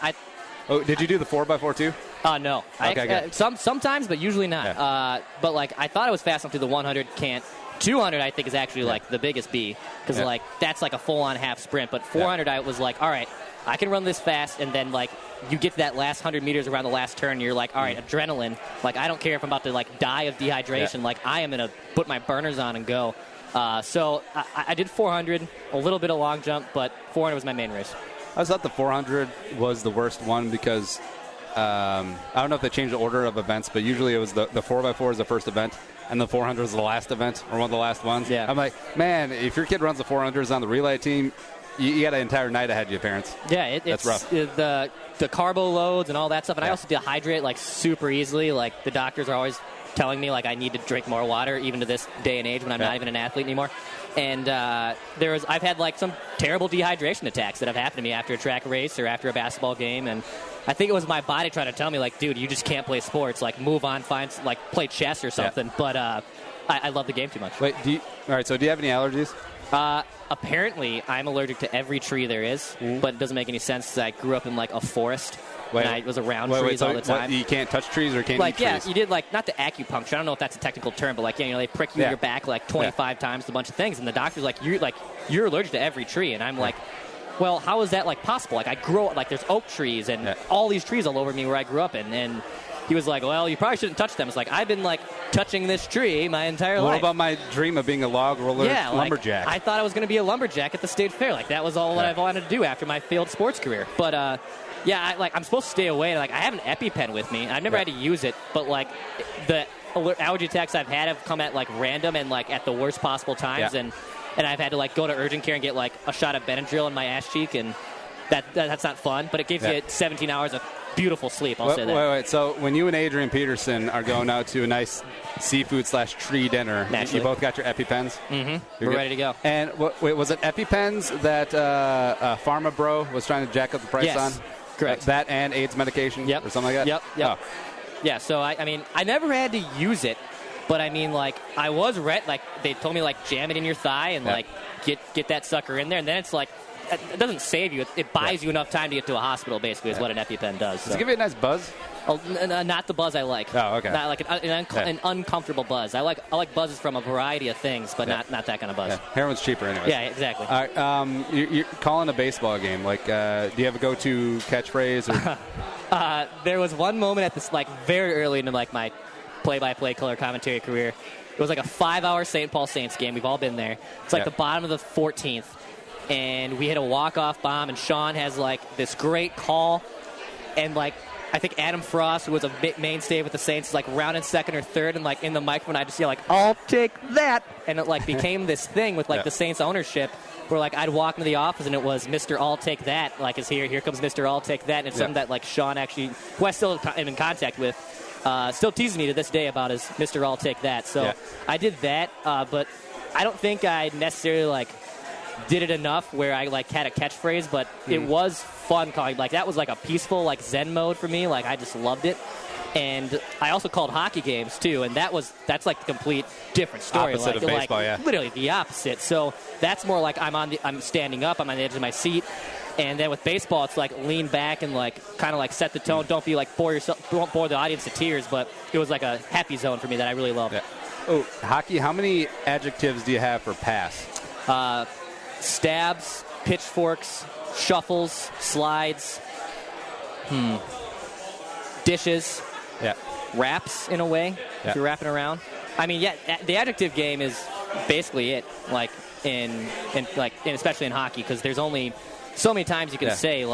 Oh, did you do the 4x4 too? No. Okay, sometimes, but usually not. Yeah. But like, I thought I was fast enough to the 100. Can't. 200, I think, is actually like the biggest B, because like that's like a full-on half sprint. But 400, I was like, all right, I can run this fast, and then like you get to that last 100 meters around the last turn, and you're like, all right, adrenaline. Like I don't care if I'm about to like die of dehydration. Like I am gonna put my burners on and go. So I did 400, a little bit of long jump, but 400 was my main race. I thought the 400 was the worst one because I don't know if they changed the order of events, but usually it was the 4x4 is the first event, and the 400 is the last event, or one of the last ones. Yeah. I'm like, man, if your kid runs the 400s on the relay team, you got an entire night ahead of your parents. Yeah, that's rough. The carbo loads and all that stuff, and I also dehydrate like super easily. Like the doctors are always telling me like I need to drink more water, even to this day and age when I'm not even an athlete anymore. And I've had like some terrible dehydration attacks that have happened to me after a track race or after a basketball game, and I think it was my body trying to tell me like, dude, you just can't play sports. Like move on, play chess or something. Yeah. But I love the game too much. Wait, all right. So do you have any allergies? Apparently, I'm allergic to every tree there is, but it doesn't make any sense because I grew up in like a forest. And I was around trees all the time. You can't touch trees or can't eat trees? Yeah, you did not the acupuncture. I don't know if that's a technical term, but they prick you in your back 25 times, a bunch of things, and the doctor's like, you're allergic to every tree, and I'm like, well, how is that possible? I grew up there's oak trees and all these trees all over me where I grew up in, and he was like, well, you probably shouldn't touch them. It's like, I've been touching this tree my entire life. What about my dream of being a log roller lumberjack? I thought I was going to be a lumberjack at the state fair. That was all that I wanted to do after my failed sports career. But I'm supposed to stay away. I have an EpiPen with me. I've never had to use it, but the allergy attacks I've had have come at random and at the worst possible times, and I've had to go to urgent care and get a shot of Benadryl in my ass cheek, and that's not fun. But it gives you 17 hours of beautiful sleep. I'll say that. Wait. So when you and Adrian Peterson are going out to a nice seafood/tree dinner, you both got your EpiPens? Mm-hmm. We're ready to go. And was it EpiPens that Pharma Bro was trying to jack up the price on? Correct. That and AIDS medication? Yep. Or something like that? Yep. Oh. Yeah, so I never had to use it, but I was they told me jam it in your thigh and get that sucker in there, and then it's it doesn't save you. It buys you enough time to get to a hospital, basically, is what an EpiPen does. Does it give you a nice buzz? Oh, not the buzz I like. Oh, okay. Not an uncomfortable buzz. I like buzzes from a variety of things, but not that kind of buzz. Yeah. Heroin's cheaper anyway. Yeah, exactly. All right, you're calling a baseball game. Do you have a go-to catchphrase? Or? There was one moment at this, very early into my play-by-play color commentary career. It was a 5-hour St. Paul Saints game. We've all been there. It's the bottom of the 14th. And we hit a walk-off bomb, and Sean has this great call, and I think Adam Frost, who was a mainstay with the Saints, is rounding second or third, and in the microphone I just yell I'll take that, and it became this thing with the Saints ownership, where I'd walk into the office and it was Mr. I'll take that, is here comes Mr. I'll take that, and it's something that Sean actually, who I still am in contact with, still teases me to this day about his Mr. I'll take that. So I did that, but I don't think I necessarily did it enough where I had a catchphrase, but it was fun calling. That was a peaceful Zen mode for me. I just loved it. And I also called hockey games too, and that's the complete different story. Opposite of baseball, literally the opposite. So that's more I'm standing up, I'm on the edge of my seat. And then with baseball, it's lean back and kind of set the tone. Don't be don't bore the audience to tears. But it was a happy zone for me that I really loved. Yeah. Oh, hockey. How many adjectives do you have for pass? Stabs, pitchforks, shuffles, slides, dishes, wraps in a way, if you're wrapping around. The adjective game is basically it, especially in hockey, because there's only so many times you can say,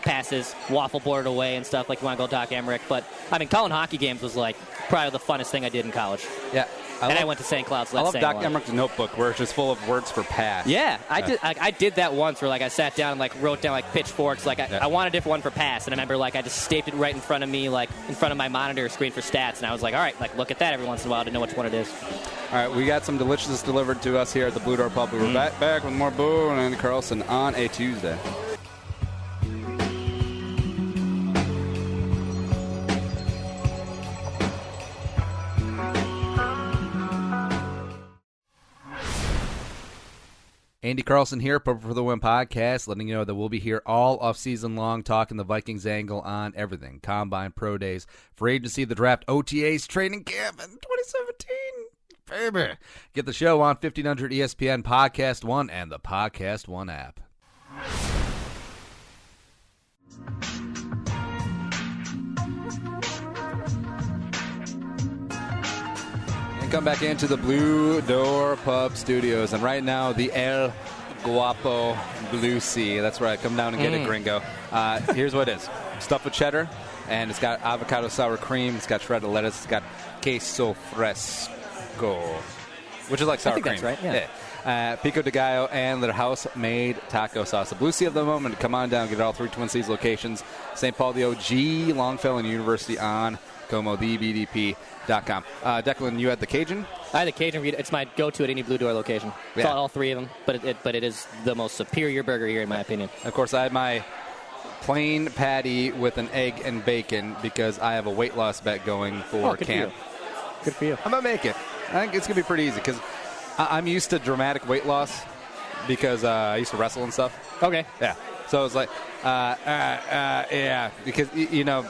passes, waffle board away and stuff, you want to go Doc Emmerich. But, calling hockey games was, probably the funnest thing I did in college. Yeah. I went to St. Cloud's. I love Doc Emmerich's notebook where it's just full of words for pass. Yeah, I did that once where I sat down and wrote down pitchforks. I want a different one for pass, and I remember I just taped it right in front of me, in front of my monitor screen for stats, and I was all right, look at that every once in a while to know which one it is. All right, we got some deliciousness delivered to us here at the Blue Door Pub. We're back with more Boo and Andy Carlson on a Tuesday. Andy Carlson here, Purple for the Win podcast, letting you know that we'll be here all off-season long talking the Vikings angle on everything. Combine, pro days, free agency, the draft, OTAs, training camp in 2017. Baby. Get the show on 1500 ESPN, Podcast One, and the Podcast One app. Come back into the Blue Door Pub Studios, and right now the El Guapo Blue Sea. That's right. Come down and get it, gringo. Here's what it is: stuffed with cheddar, and it's got avocado sour cream. It's got shredded lettuce. It's got queso fresco, which is like sour cream. That's right. Yeah. Pico de gallo and their house-made taco sauce. The Blue Sea of the moment. Come on down. Get it all three Twin Cities locations: St. Paul, the OG, Longfellow, and University on Como, thebdp.com. Declan, you had the Cajun? I had the Cajun. It's my go-to at any Blue Door location. It's all three of them, but it is the most superior burger here, in my opinion. Of course, I had my plain patty with an egg and bacon because I have a weight loss bet going for camp. Good for you. I'm going to make it. I think it's going to be pretty easy because I'm used to dramatic weight loss, because I used to wrestle and stuff. Okay. Yeah. So it was like, yeah, because,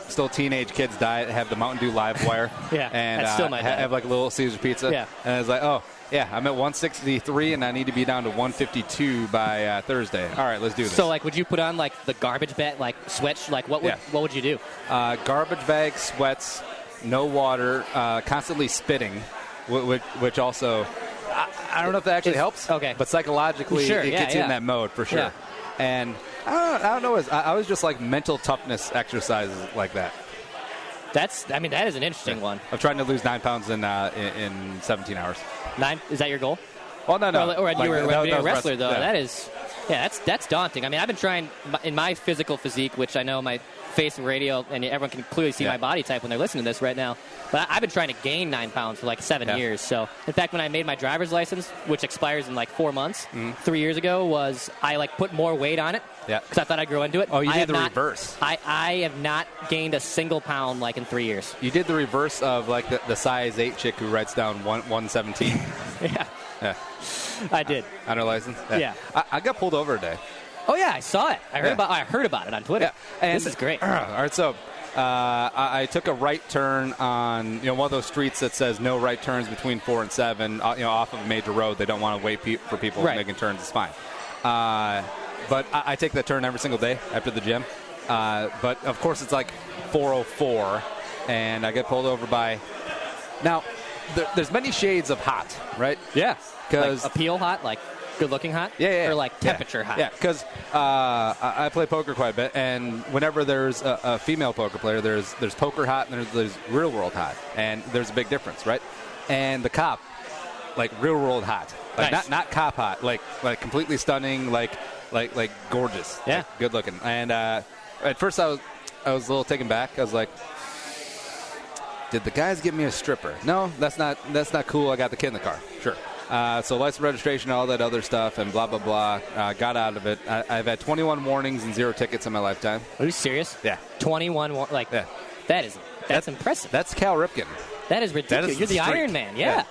still teenage kids have the Mountain Dew Live Wire. Yeah, and that's still my diet. have like a little Caesar pizza. Yeah. And it's like, oh, yeah, I'm at 163, and I need to be down to 152 by Thursday. All right, let's do this. So, like, would you put on, like, the garbage bag, like, sweats? Like, what would you do? Garbage bag, sweats, no water, constantly spitting, which also, I don't know if that actually helps. Okay. But psychologically, it gets you in that mode for sure. Yeah. And I don't know. I was just like mental toughness exercises like that. That is an interesting one. I'm trying to lose 9 pounds in 17 hours. 9? Is that your goal? Well, no. Or you were a wrestler, though. Yeah. That's daunting. I mean, I've been trying in my physical physique, which I know my face and radio, and everyone can clearly see my body type when they're listening to this right now. But I've been trying to gain 9 pounds for like 7 years. So, in fact, when I made my driver's license, which expires in like 4 months, 3 years ago, I like put more weight on it. Yeah. Because I thought I'd grow into it. Oh, you did the reverse. I have not gained a single pound like in 3 years. You did the reverse of like the size 8 chick who writes down 117. Yeah. Yeah. I did. On her license? Yeah. I got pulled over today. Oh, yeah, I saw it. I heard about it on Twitter. Yeah. And this is great. All right, so I took a right turn on one of those streets that says no right turns between 4 and 7. Off of a major road, they don't want to wait for people making turns. It's fine. But I take that turn every single day after the gym. But of course, it's like 4:04, and I get pulled over by. Now, there's many shades of hot, right? Yeah. Because like appeal hot, like good-looking hot? Yeah. Or like temperature hot? Yeah, because I play poker quite a bit, and whenever there's a female poker player, there's poker hot and there's real world hot, and there's a big difference, right? And the cop, like real world hot, like nice. not cop hot, like completely stunning, like gorgeous, like good looking. And at first I was a little taken back. I was like, did the guys give me a stripper? No, that's not cool. I got the kid in the car. Sure. So license registration, all that other stuff, and blah, blah, blah. Got out of it. I've had 21 warnings and 0 tickets in my lifetime. Are you serious? Yeah. 21, that's impressive. That's Cal Ripken. That is ridiculous. You're the Iron Man, yeah.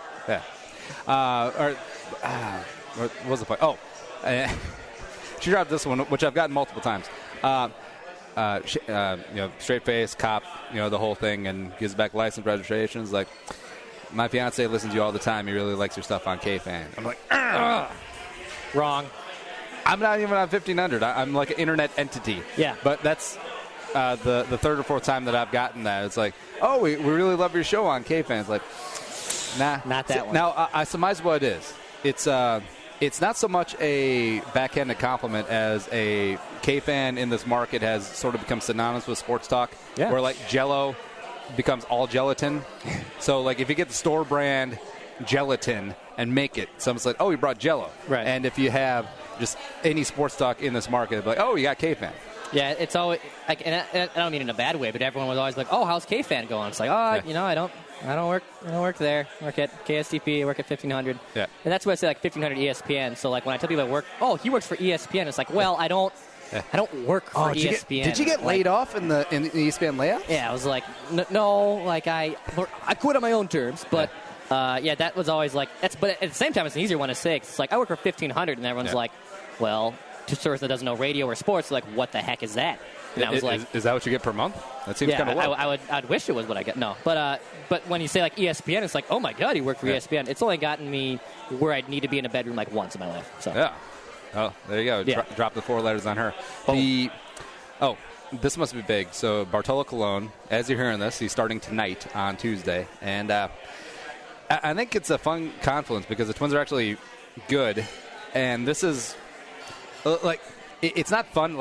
What was the point? Oh, she dropped this one, which I've gotten multiple times. Straight face, cop, the whole thing, and gives back license registrations. Like, my fiance listens to you all the time. He really likes your stuff on K-Fan. I'm like, ugh. Wrong. I'm not even on 1500. I'm like an internet entity. Yeah. But that's the third or fourth time that I've gotten that. It's like, oh, we really love your show on K-Fan. It's like, nah. Not that one. Now, I surmise what it is. It's not so much a backhanded compliment as a K-Fan in this market has sort of become synonymous with sports talk. Yeah. Where, like, Jell-O becomes all gelatin. So, like, if you get the store brand gelatin and make it, someone's like, oh, you brought Jell-O. Right. And if you have just any sports talk in this market, they're like, oh, you got K-Fan. Yeah, it's always like, and I don't mean in a bad way, but everyone was always like, oh, how's K-Fan going? It's like, I don't work there. I work at KSTP. I work at 1500. Yeah. And that's what I say, like 1500 ESPN. So like when I tell people I work, oh, he works for ESPN. It's like, well, I don't work for ESPN. Did you get laid off in the ESPN layoffs? Yeah, I was like, no, like I quit on my own terms, but. That was always like but at the same time it's an easier one to say. 'Cause it's like I work for 1500, and everyone's like, well, to a person that doesn't know radio or sports, like what the heck is that? And I was like, is that what you get per month? That seems kind of low. I'd wish it was what I get. No, but when you say like ESPN, it's like, oh my god, you work for ESPN. It's only gotten me where I'd need to be in a bedroom like once in my life. So yeah. Oh, there you go. Yeah. Drop the 4 letters on her. This must be big. So Bartolo Colon, as you're hearing this, he's starting tonight on Tuesday, and I think it's a fun confluence because the Twins are actually good, and this is it's not fun.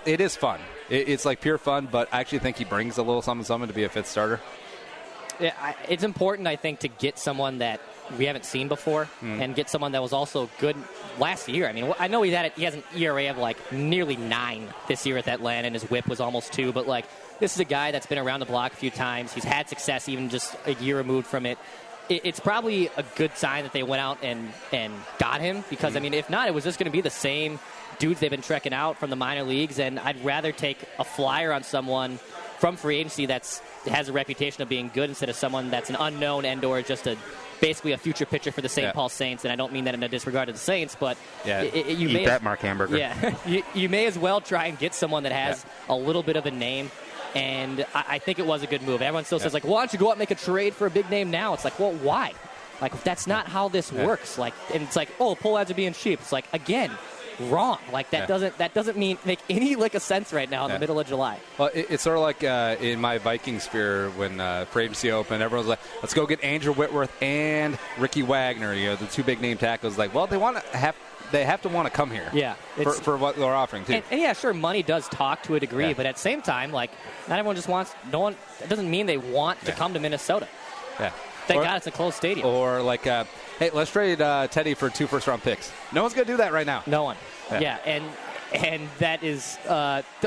It is fun. It's like pure fun, but I actually think he brings a little something to be a fifth starter. Yeah, it's important, I think, to get someone that we haven't seen before and get someone that was also good last year. I mean, I know he has an ERA of like nearly 9 this year at Atlanta, and his whip was almost 2, but like this is a guy that's been around the block a few times. He's had success even just a year removed from it. It's probably a good sign that they went out and got him because, I mean, if not, it was just going to be the same dudes they've been trekking out from the minor leagues, and I'd rather take a flyer on someone from free agency that has a reputation of being good instead of someone that's an unknown and or just a basically a future pitcher for the St. Paul Saints, and I don't mean that in a disregard of the Saints, but you eat that Mark Hamburger. Yeah, you may as well try and get someone that has a little bit of a name, and I think it was a good move. Everyone still says, like, why don't you go out and make a trade for a big name now? It's like, well, why? Like, that's not how this works. Like, and it's like, oh, pull ads are being cheap. It's like, again, wrong. Like, that doesn't make any lick of sense right now in the middle of July. Well, it's sort of like in my Viking sphere when free agency opened, everyone's like, let's go get Andrew Whitworth and Ricky Wagner, the two big name tackles. Like, well, they have to want to come here. Yeah, for what they're offering too. And yeah, sure, money does talk to a degree, but at the same time, like, not everyone just wants. No one. That doesn't mean they want to come to Minnesota. Yeah. Thank God it's a closed stadium. Or like, hey, let's trade Teddy for 2 first-round picks. No one's going to do that right now. No one. Yeah, and that is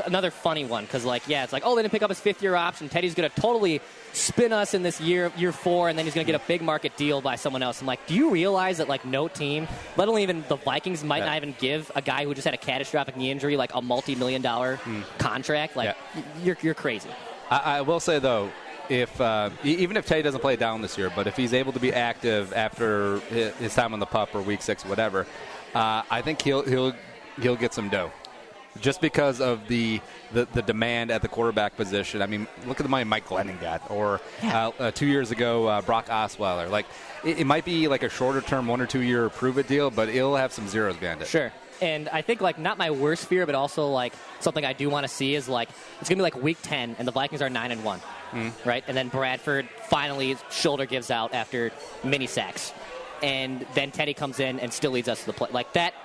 another funny one because, like, it's like, oh, they didn't pick up his 5th-year option. Teddy's going to totally spin us in this year 4, and then he's going to get a big market deal by someone else. I'm like, do you realize that, like, no team, let alone even the Vikings, might not even give a guy who just had a catastrophic knee injury like a multi-million-dollar contract? Like, you're crazy. I will say, though, even if Teddy doesn't play down this year, but if he's able to be active after his time on the pup or week 6 or whatever, I think he'll get some dough, just because of the demand at the quarterback position. I mean, look at the money Mike Glennon got, or 2 years ago Brock Osweiler. Like, it might be like a shorter term 1 or 2 year prove it deal, but it'll have some zeros behind it. Sure. And I think, like, not my worst fear, but also, like, something I do want to see is, like, it's going to be like week 10 and the Vikings are 9-1, right? And then Bradford finally shoulder gives out after mini sacks. And then Teddy comes in and still leads us to the play. Like, that,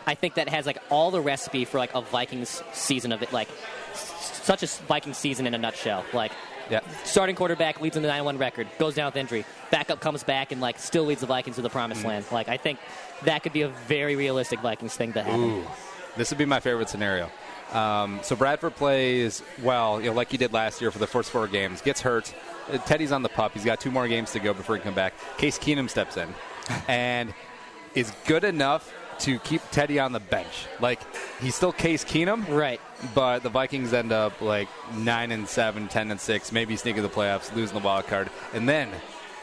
I think that has, like, all the recipe for, like, a Vikings season of it. Like, such a Vikings season in a nutshell. Like, starting quarterback leads in the 9-1 record, goes down with injury. Backup comes back and, like, still leads the Vikings to the promised land. Like, I think that could be a very realistic Vikings thing to happen. Ooh, this would be my favorite scenario. So Bradford plays well, like he did last year for the first 4 games. Gets hurt. Teddy's on the pup. He's got 2 more games to go before he can come back. Case Keenum steps in and is good enough to keep Teddy on the bench. Like, he's still Case Keenum, right? But the Vikings end up like 9-7, 10-6, maybe sneaking the playoffs, losing the wild card, and then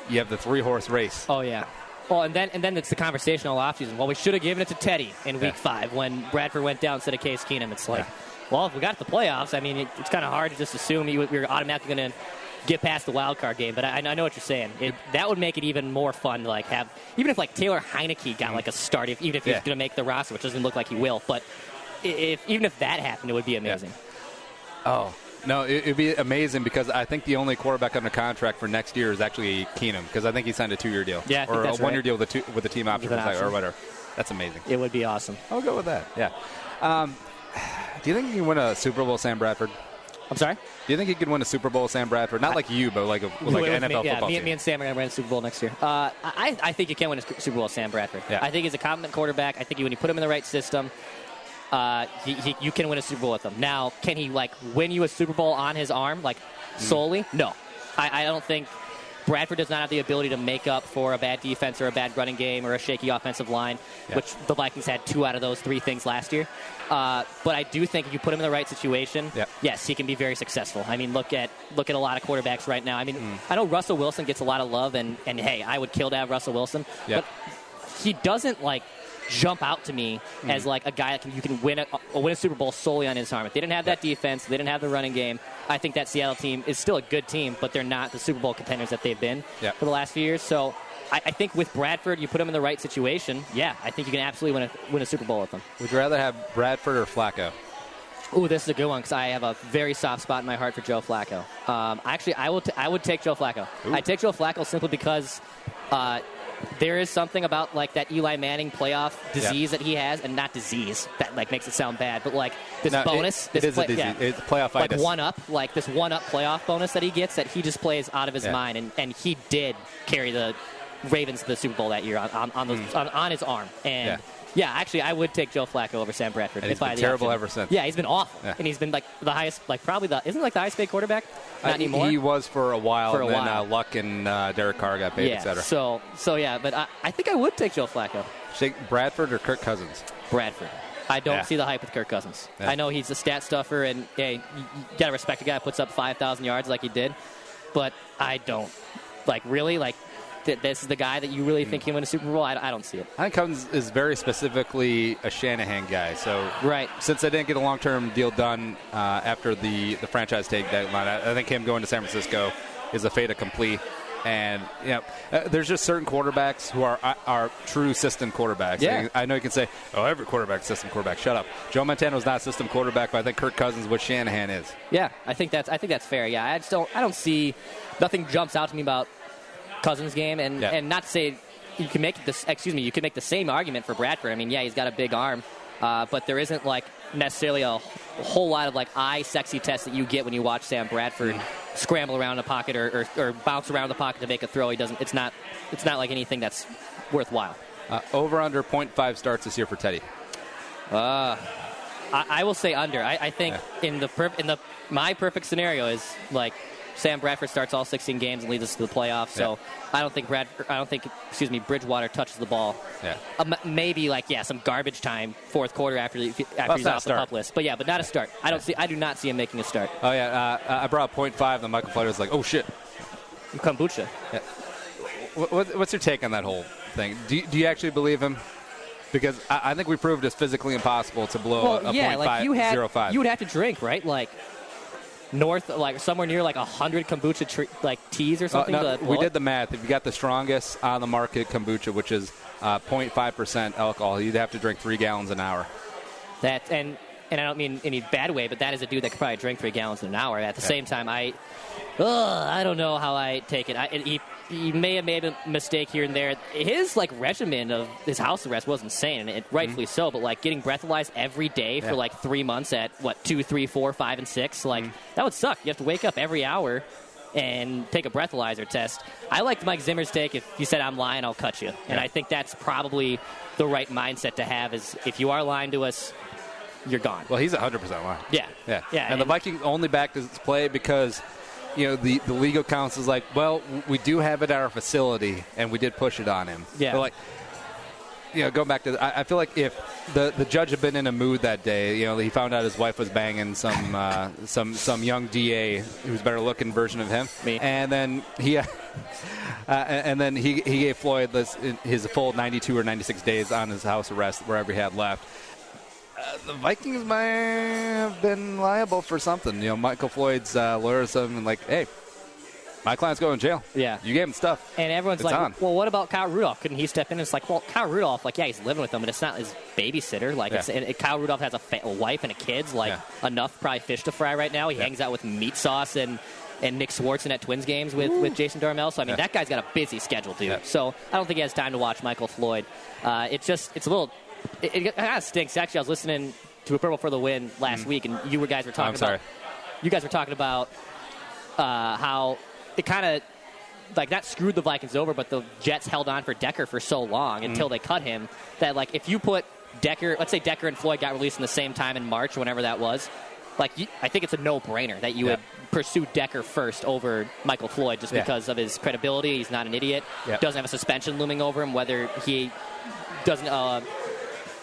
you have the 3-horse race. Oh yeah. Well, and then it's the conversation all offseason. Well, we should have given it to Teddy in Week 5 when Bradford went down instead of Case Keenum. It's like, well, if we got to the playoffs, I mean, it's kind of hard to just assume you're automatically going to get past the wild card game. But I know what you're saying. That would make it even more fun to, like, have, even if, like, Taylor Heineke got like a start, even if he's going to make the roster, which doesn't look like he will. But even if that happened, it would be amazing. Oh. No, it'd be amazing because I think the only quarterback under contract for next year is actually Keenum, because I think he signed a 2-year deal. Yeah, or a 1-year deal with a team option or whatever. That's amazing. It would be awesome. I'll go with that. Yeah. Do you think you can win a Super Bowl, Sam Bradford? I'm sorry? Do you think you could win a Super Bowl, Sam Bradford? Not like you, but like an NFL football team. Me and Sam are going to win a Super Bowl next year. I think you can win a Super Bowl, Sam Bradford. Yeah. I think he's a competent quarterback. I think when you put him in the right system, you can win a Super Bowl with him. Now, can he, like, win you a Super Bowl on his arm, like, solely? No. I don't think Bradford does not have the ability to make up for a bad defense or a bad running game or a shaky offensive line, which the Vikings had 2 out of those 3 things last year. But I do think if you put him in the right situation, yes, he can be very successful. I mean, look at a lot of quarterbacks right now. I mean, I know Russell Wilson gets a lot of love, and hey, I would kill to have Russell Wilson, but he doesn't, like, jump out to me as, like, a guy that you can win a Super Bowl solely on his arm. If they didn't have that defense, they didn't have the running game, I think that Seattle team is still a good team, but they're not the Super Bowl contenders that they've been for the last few years. So I think with Bradford, you put him in the right situation, I think you can absolutely win a Super Bowl with him. Would you rather have Bradford or Flacco? Ooh, this is a good one because I have a very soft spot in my heart for Joe Flacco. Actually, I would take Joe Flacco. I'd take Joe Flacco simply because there is something about, like, that Eli Manning playoff disease that he has, and not disease that, like, makes it sound bad, but, like, this bonus, it is a disease. It's playoff-itis. Like this one-up playoff bonus that he gets that he just plays out of his mind, and he did carry the Ravens to the Super Bowl that year on his arm, and. Yeah, actually, I would take Joe Flacco over Sam Bradford. And he's been terrible ever since. Yeah, he's been awful. And he's been, like, the highest, like, probably isn't he, like, the highest paid quarterback? Not anymore. He was for a while, then Luck and Derek Carr got paid, et cetera. So yeah, but I think I would take Joe Flacco. Take Bradford or Kirk Cousins? Bradford. I don't see the hype with Kirk Cousins. I know he's a stat stuffer, and, hey, you got to respect a guy who puts up 5,000 yards like he did, but I don't. Like, really? Like, this is the guy that you really think can win a Super Bowl? I don't see it. I think Cousins is very specifically a Shanahan guy. So right. Since they didn't get a long-term deal done after the franchise tag deadline, I think him going to San Francisco is a fait accompli. And there's just certain quarterbacks who are true system quarterbacks. Yeah. I know you can say, "Oh, every quarterback's system quarterback." Shut up. Joe Montana's not a system quarterback, but I think Kirk Cousins, what Shanahan is. Yeah, I think that's fair. Yeah, I don't see nothing jumps out to me about Cousins' game, and not to say you can make this. You could make the same argument for Bradford. I mean, yeah, he's got a big arm, but there isn't like necessarily a whole lot of like eye sexy tests that you get when you watch Sam Bradford scramble around the pocket or bounce around the pocket to make a throw. He doesn't. It's not like anything that's worthwhile. Over under 0.5 starts this year for Teddy. I will say under. I think my perfect scenario is like Sam Bradford starts all 16 games and leads us to the playoffs. So I don't think Bridgewater touches the ball. Yeah. Maybe some garbage time fourth quarter after he's off the pup list. But not a start. I do not see him making a start. Oh yeah. I brought 0.5. Then Michael Floyd was like, "Oh shit." Kombucha. Yeah. What's your take on that whole thing? Do you actually believe him? Because I think we proved it's physically impossible to blow a 0.5. You would have to drink, right? Like somewhere near 100 kombucha teas or something. No, we did the math. If you got the strongest on the market kombucha, which is 0.5% alcohol, you'd have to drink 3 gallons an hour. And I don't mean any bad way, but that is a dude that could probably drink 3 gallons in an hour. At the same time, I don't know how I take it. He may have made a mistake here and there. His regimen of his house arrest was insane, and rightfully so. But getting breathalyzed every day for 3 months at 2, 3, 4, 5, and 6, that would suck. You have to wake up every hour and take a breathalyzer test. I liked Mike Zimmer's take. If you said I'm lying, I'll cut you. And I think that's probably the right mindset to have. Is if you are lying to us, you're gone. Well, he's 100% lying. Yeah. And the Vikings only backed his play because the legal counsel is like, well, we do have it at our facility, and we did push it on him. Yeah. But going back to, I feel like if the judge had been in a mood that day, he found out his wife was banging some young DA who's better looking version of him. Me. And then he gave Floyd his full 92 or 96 days on his house arrest, wherever he had left. The Vikings might have been liable for something. Michael Floyd's lawyer said, hey, my client's going to jail. Yeah. You gave him stuff. And everyone's it's on. Well, what about Kyle Rudolph? Couldn't he step in? It's Kyle Rudolph, he's living with him, but it's not his babysitter. Kyle Rudolph has a wife and a kids, enough probably fish to fry right now. He hangs out with Meat Sauce and Nick Swartzen at Twins games with Jason Dormel. So, that guy's got a busy schedule, dude. Yeah. So, I don't think he has time to watch Michael Floyd. It's a little... It kind of stinks. Actually, I was listening to a Purple for the Win last week, and you guys were talking about how it kind of not screwed the Vikings over, but the Jets held on for Decker for so long until they cut him that if you put Decker, let's say Decker and Floyd got released in the same time in March, whenever that was, I think it's a no-brainer that you would pursue Decker first over Michael Floyd just because of his credibility. He's not an idiot. Doesn't have a suspension looming over him, whether he doesn't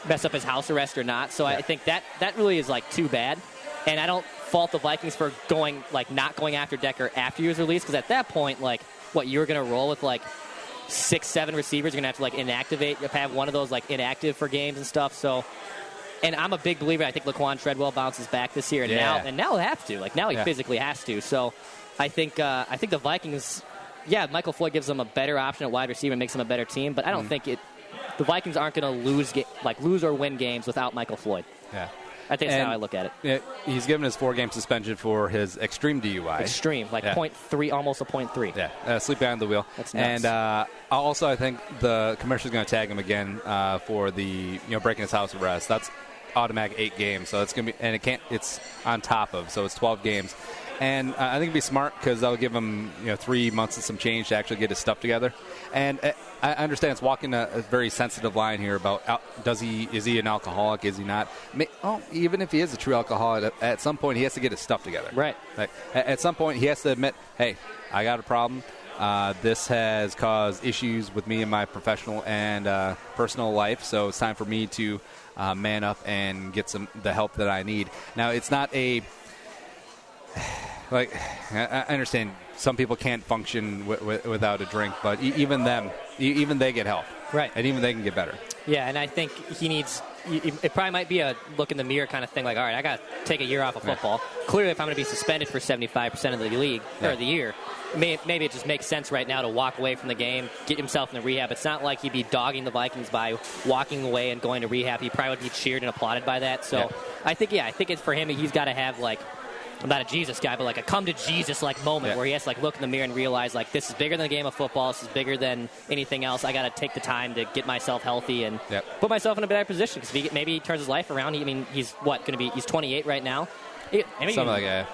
mess up his house arrest or not. So I think that really is too bad. And I don't fault the Vikings for not going after Decker after he was released, because at that point, you're going to roll with 6, 7 receivers. You're going to have to inactivate, have one of those inactive for games and stuff. So, and I'm a big believer. I think Laquan Treadwell bounces back this year, and now he'll have to. Now he physically has to. So I think the Vikings, Michael Floyd gives them a better option at wide receiver and makes them a better team, but I don't think the Vikings aren't going to lose or win games without Michael Floyd. Yeah. I think that's how I look at it. He's given his 4-game suspension for his extreme DUI. Extreme, 0.3, almost a 0.3. Yeah, sleep behind the wheel. That's nuts. And also, I think the commissioner's going to tag him again for the breaking his house arrest. That's automatic 8 games, so it's going to be, and it's on top of, so it's 12 games. And I think it'd be smart because that'll give him 3 months and some change to actually get his stuff together. And I understand it's walking a very sensitive line here about is he an alcoholic? Is he not? Even if he is a true alcoholic, at some point he has to get his stuff together. Right. At some point he has to admit, hey, I got a problem. This has caused issues with me in my professional and personal life, so it's time for me to man up and get the help that I need. Now, it's not a... I understand some people can't function without a drink, but even they get help. Right. And even they can get better. Yeah, and I think he needs – it probably might be a look in the mirror kind of thing, like, all right, I got to take a year off of football. Yeah. Clearly, if I'm going to be suspended for 75% of the league or the year, maybe it just makes sense right now to walk away from the game, get himself in the rehab. It's not like he'd be dogging the Vikings by walking away and going to rehab. He probably would be cheered and applauded by that. So I think it's for him, he's got to have, like, I'm not a Jesus guy, but like a come to Jesus like moment where he has to like look in the mirror and realize like this is bigger than the game of football. This is bigger than anything else. I got to take the time to get myself healthy and put myself in a better position because maybe he turns his life around. He's 28 right now.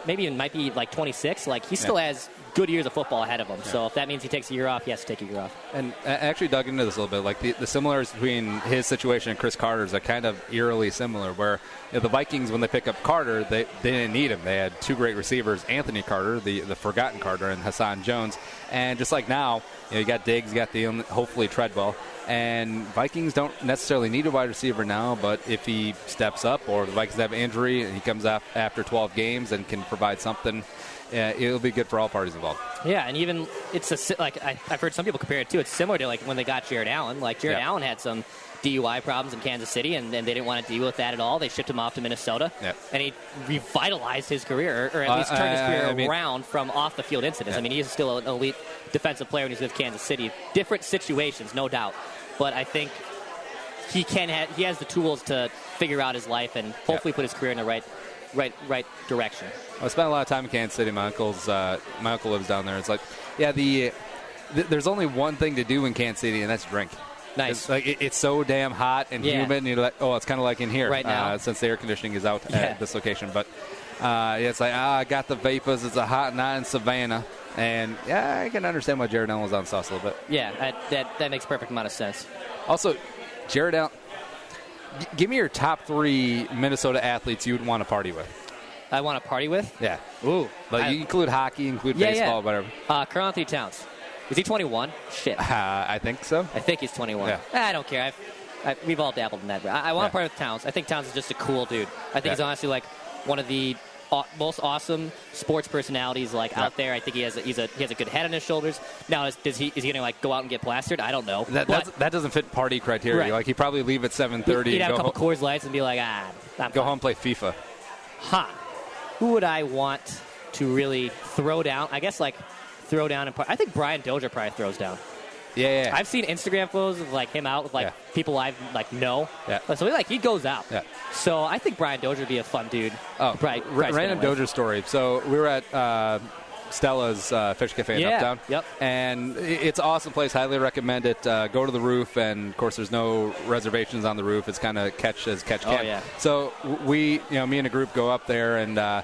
Maybe even might be like 26. Like he still has good years of football ahead of him. So if that means he takes a year off, he has to take a year off. And I actually dug into this a little bit. Like the similarities between his situation and Chris Carter's are kind of eerily similar. Where the Vikings, when they pick up Carter, they didn't need him. They had two great receivers, Anthony Carter, the forgotten Carter, and Hassan Jones. And just like now, you got Diggs, you got Thielen, hopefully Treadwell. And Vikings don't necessarily need a wide receiver now, but if he steps up or the Vikings have an injury and he comes up after 12 games and can provide something, it'll be good for all parties involved. Yeah, and even I've heard some people compare it to. It's similar to like when they got Jared Allen. Like Jared Allen had some DUI problems in Kansas City, and they didn't want to deal with that at all. They shipped him off to Minnesota, and he revitalized his career, or at least turned his career around from off-the-field incidents. I mean, he's still an elite defensive player when he's with Kansas City. Different situations, no doubt. But I think he has the tools to figure out his life and hopefully put his career in the right direction. I spent a lot of time in Kansas City. My uncle lives down there. It's like, there's only one thing to do in Kansas City, and that's drink. Nice. It's so damn hot and humid, and you're like, it's kind of like in here right now since the air conditioning is out at this location. But it's like, I got the vapors. It's a hot night in Savannah. And, I can understand why Jared Allen was on sauce a little bit. Yeah, that makes perfect amount of sense. Also, Jared Allen, give me your top 3 Minnesota athletes you would want to party with. I want to party with? Yeah. Ooh. But you include hockey, include baseball, whatever. Karl-Anthony Towns. Is he 21? Shit. I think so. I think he's 21. Yeah. I don't care. We've all dabbled in that. I want to party with Towns. I think Towns is just a cool dude. I think he's honestly like one of the most awesome sports personalities out there. I think he has a good head on his shoulders. Now, is he going to go out and get plastered? I don't know. That doesn't fit party criteria. Right. Like he'd probably leave at 7:30. He'd have a couple Coors Lights and be like, go home and play FIFA. Who would I want to really throw down? I guess throw down and I think Brian Dozier probably throws down. Yeah. I've seen Instagram photos of him out with people I know. Yeah. So he goes out. Yeah. So I think Brian Dozier would be a fun dude. Random Dozier story. So we were at Stella's Fish Cafe in Uptown. Yep. And it's an awesome place. Highly recommend it. Go to the roof, and of course, there's no reservations on the roof. It's kind of catch can. Oh, yeah. So me and a group go up there, and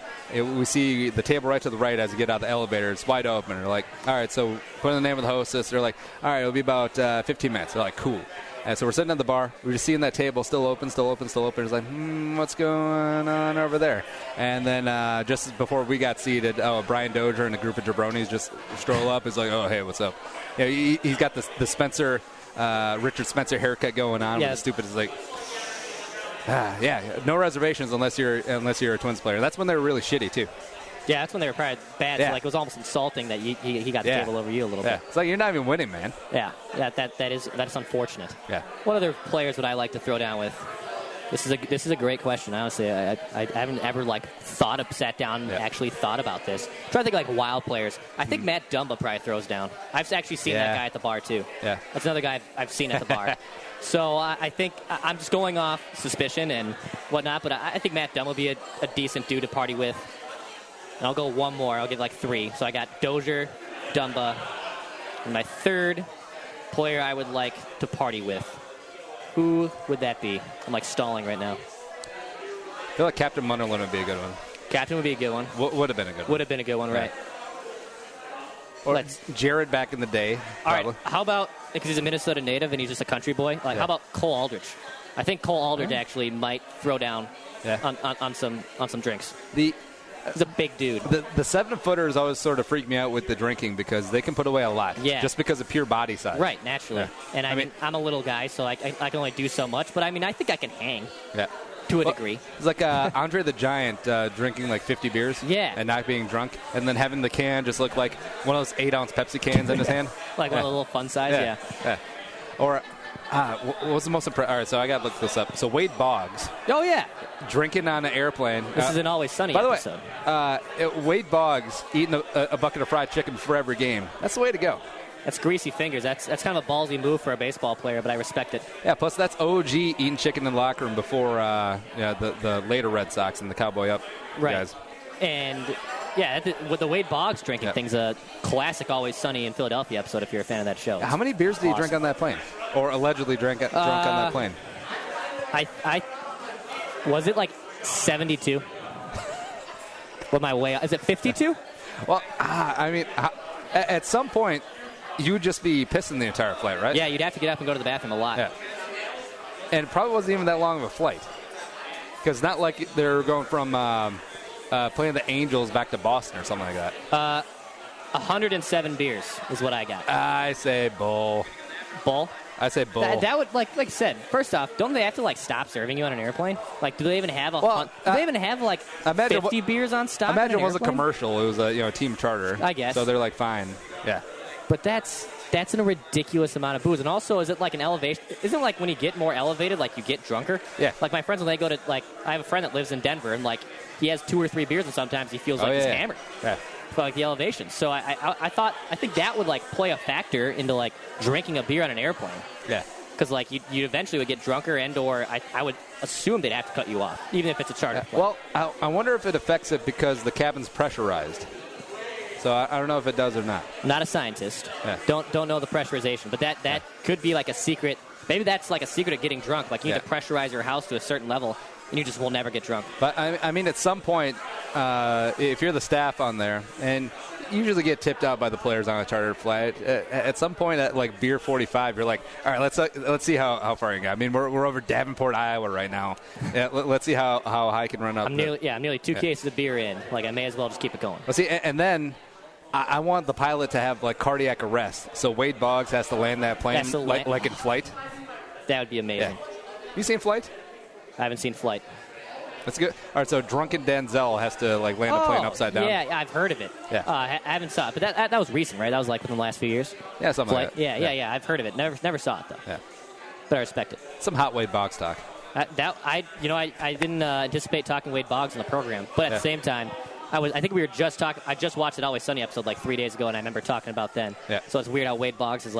we see the table right to the right as you get out of the elevator. It's wide open. We're like, all right, so put in the name of the hostess. They're like, all right, it'll be about 15 minutes. They're like, cool. And so we're sitting at the bar. We're just seeing that table still open. It's like, what's going on over there? And then just before we got seated, Brian Dozier and a group of jabronis just stroll up. He's like, oh, hey, what's up? He's got the Spencer, Richard Spencer haircut going on. Yeah. With the stupid is like, no reservations unless you're a Twins player. That's when they were really shitty too. Yeah, that's when they were probably bad. Yeah. So it was almost insulting that he got the table over you a little bit. It's like you're not even winning, man. Yeah, that's unfortunate. Yeah. What other players would I like to throw down with? This is a great question. Honestly, I haven't ever sat down and actually thought about this. I'm trying to think wild players. I think Matt Dumba probably throws down. I've actually seen that guy at the bar too. Yeah. That's another guy I've seen at the bar. So I think I'm just going off suspicion and whatnot, but I think Matt Dumba would be a decent dude to party with. And I'll go one more. I'll give 3. So I got Dozier, Dumba, and my third player I would like to party with. Who would that be? I'm stalling right now. I feel like Captain Munderland would be a good one. Captain would be a good one. Would have been a good one. Would have been a good one, right? Or Jared back in the day. All right. How about, because he's a Minnesota native and he's just a country boy, how about Cole Aldrich? I think Cole Aldrich actually might throw down on some drinks. He's a big dude. The 7-footers always sort of freak me out with the drinking because they can put away a lot. Yeah. Just because of pure body size. Right, naturally. Yeah. And I mean, I'm a little guy, so I can only do so much. But, I think I can hang. Yeah. To a degree. It's like Andre the Giant drinking like 50 beers and not being drunk, and then having the can just look like one of those 8-ounce Pepsi cans in his hand. Like one of the little fun size, yeah. Or what was the most impressive? All right, so I got to look this up. So Wade Boggs. Oh, yeah. Drinking on an airplane. This is an Always Sunny episode. By the way, Wade Boggs eating a bucket of fried chicken before every game. That's the way to go. That's greasy fingers. That's kind of a ballsy move for a baseball player, but I respect it. Yeah, plus that's OG eating chicken in the locker room before the later Red Sox and the Cowboy Up guys. And, with the Wade Boggs drinking thing's a classic Always Sunny in Philadelphia episode if you're a fan of that show. How many beers did he drink on that plane? Or allegedly drunk on that plane? I was it like 72? What my way? Is it 52? Well, I mean, at some point, you would just be pissing the entire flight, right? Yeah, you'd have to get up and go to the bathroom a lot. Yeah. And it probably wasn't even that long of a flight. Because not like they're going from playing the Angels back to Boston or something like that. 107 beers is what I got. I say bull. Bull? I say bull. That would, like I said, first off, don't they have to, stop serving you on an airplane? Like, do they even have 50 beers on stop? Imagine it was a commercial. It was a team charter. I guess. So they're like, fine. Yeah. But that's a ridiculous amount of booze. And also, is it like an elevation? Isn't it like when you get more elevated, like you get drunker? Yeah. Like my friends, when they go to, I have a friend that lives in Denver, and he has 2 or 3 beers, and sometimes he feels he's hammered. Yeah. For the elevation. So I think that would play a factor into drinking a beer on an airplane. Yeah. Because you eventually would get drunker, or I would assume they'd have to cut you off, even if it's a charter flight. Well, I wonder if it affects it because the cabin's pressurized. So I don't know if it does or not. Not a scientist. Yeah. Don't know the pressurization, but that could be a secret. Maybe that's a secret of getting drunk. You need to pressurize your house to a certain level, and you just will never get drunk. But I mean, at some point, if you're the staff on there, and you usually get tipped out by the players on a chartered flight, at some point at beer 45, you're like, all right, let's see how far you got. I mean, we're over Davenport, Iowa right now. Yeah, let's see how high I can run up. I'm nearly 2 cases of beer in. I may as well just keep it going. Well, see, and then I want the pilot to have cardiac arrest, so Wade Boggs has to land that plane like in Flight. That would be amazing. Yeah. You seen Flight? I haven't seen Flight. That's good. All right, so drunken Denzel has to land a plane upside down. Yeah, I've heard of it. Yeah. I haven't saw it, but that was recent, right? That was within the last few years. Yeah, something Flight. like that. Yeah. I've heard of it. Never saw it though. Yeah. But I respect it. Some hot Wade Boggs talk. I didn't anticipate talking Wade Boggs in the program, but at the same time, I think we were just talking. I just watched an Always Sunny episode 3 days ago, and I remember talking about then. Yeah. So it's weird how Wade Boggs has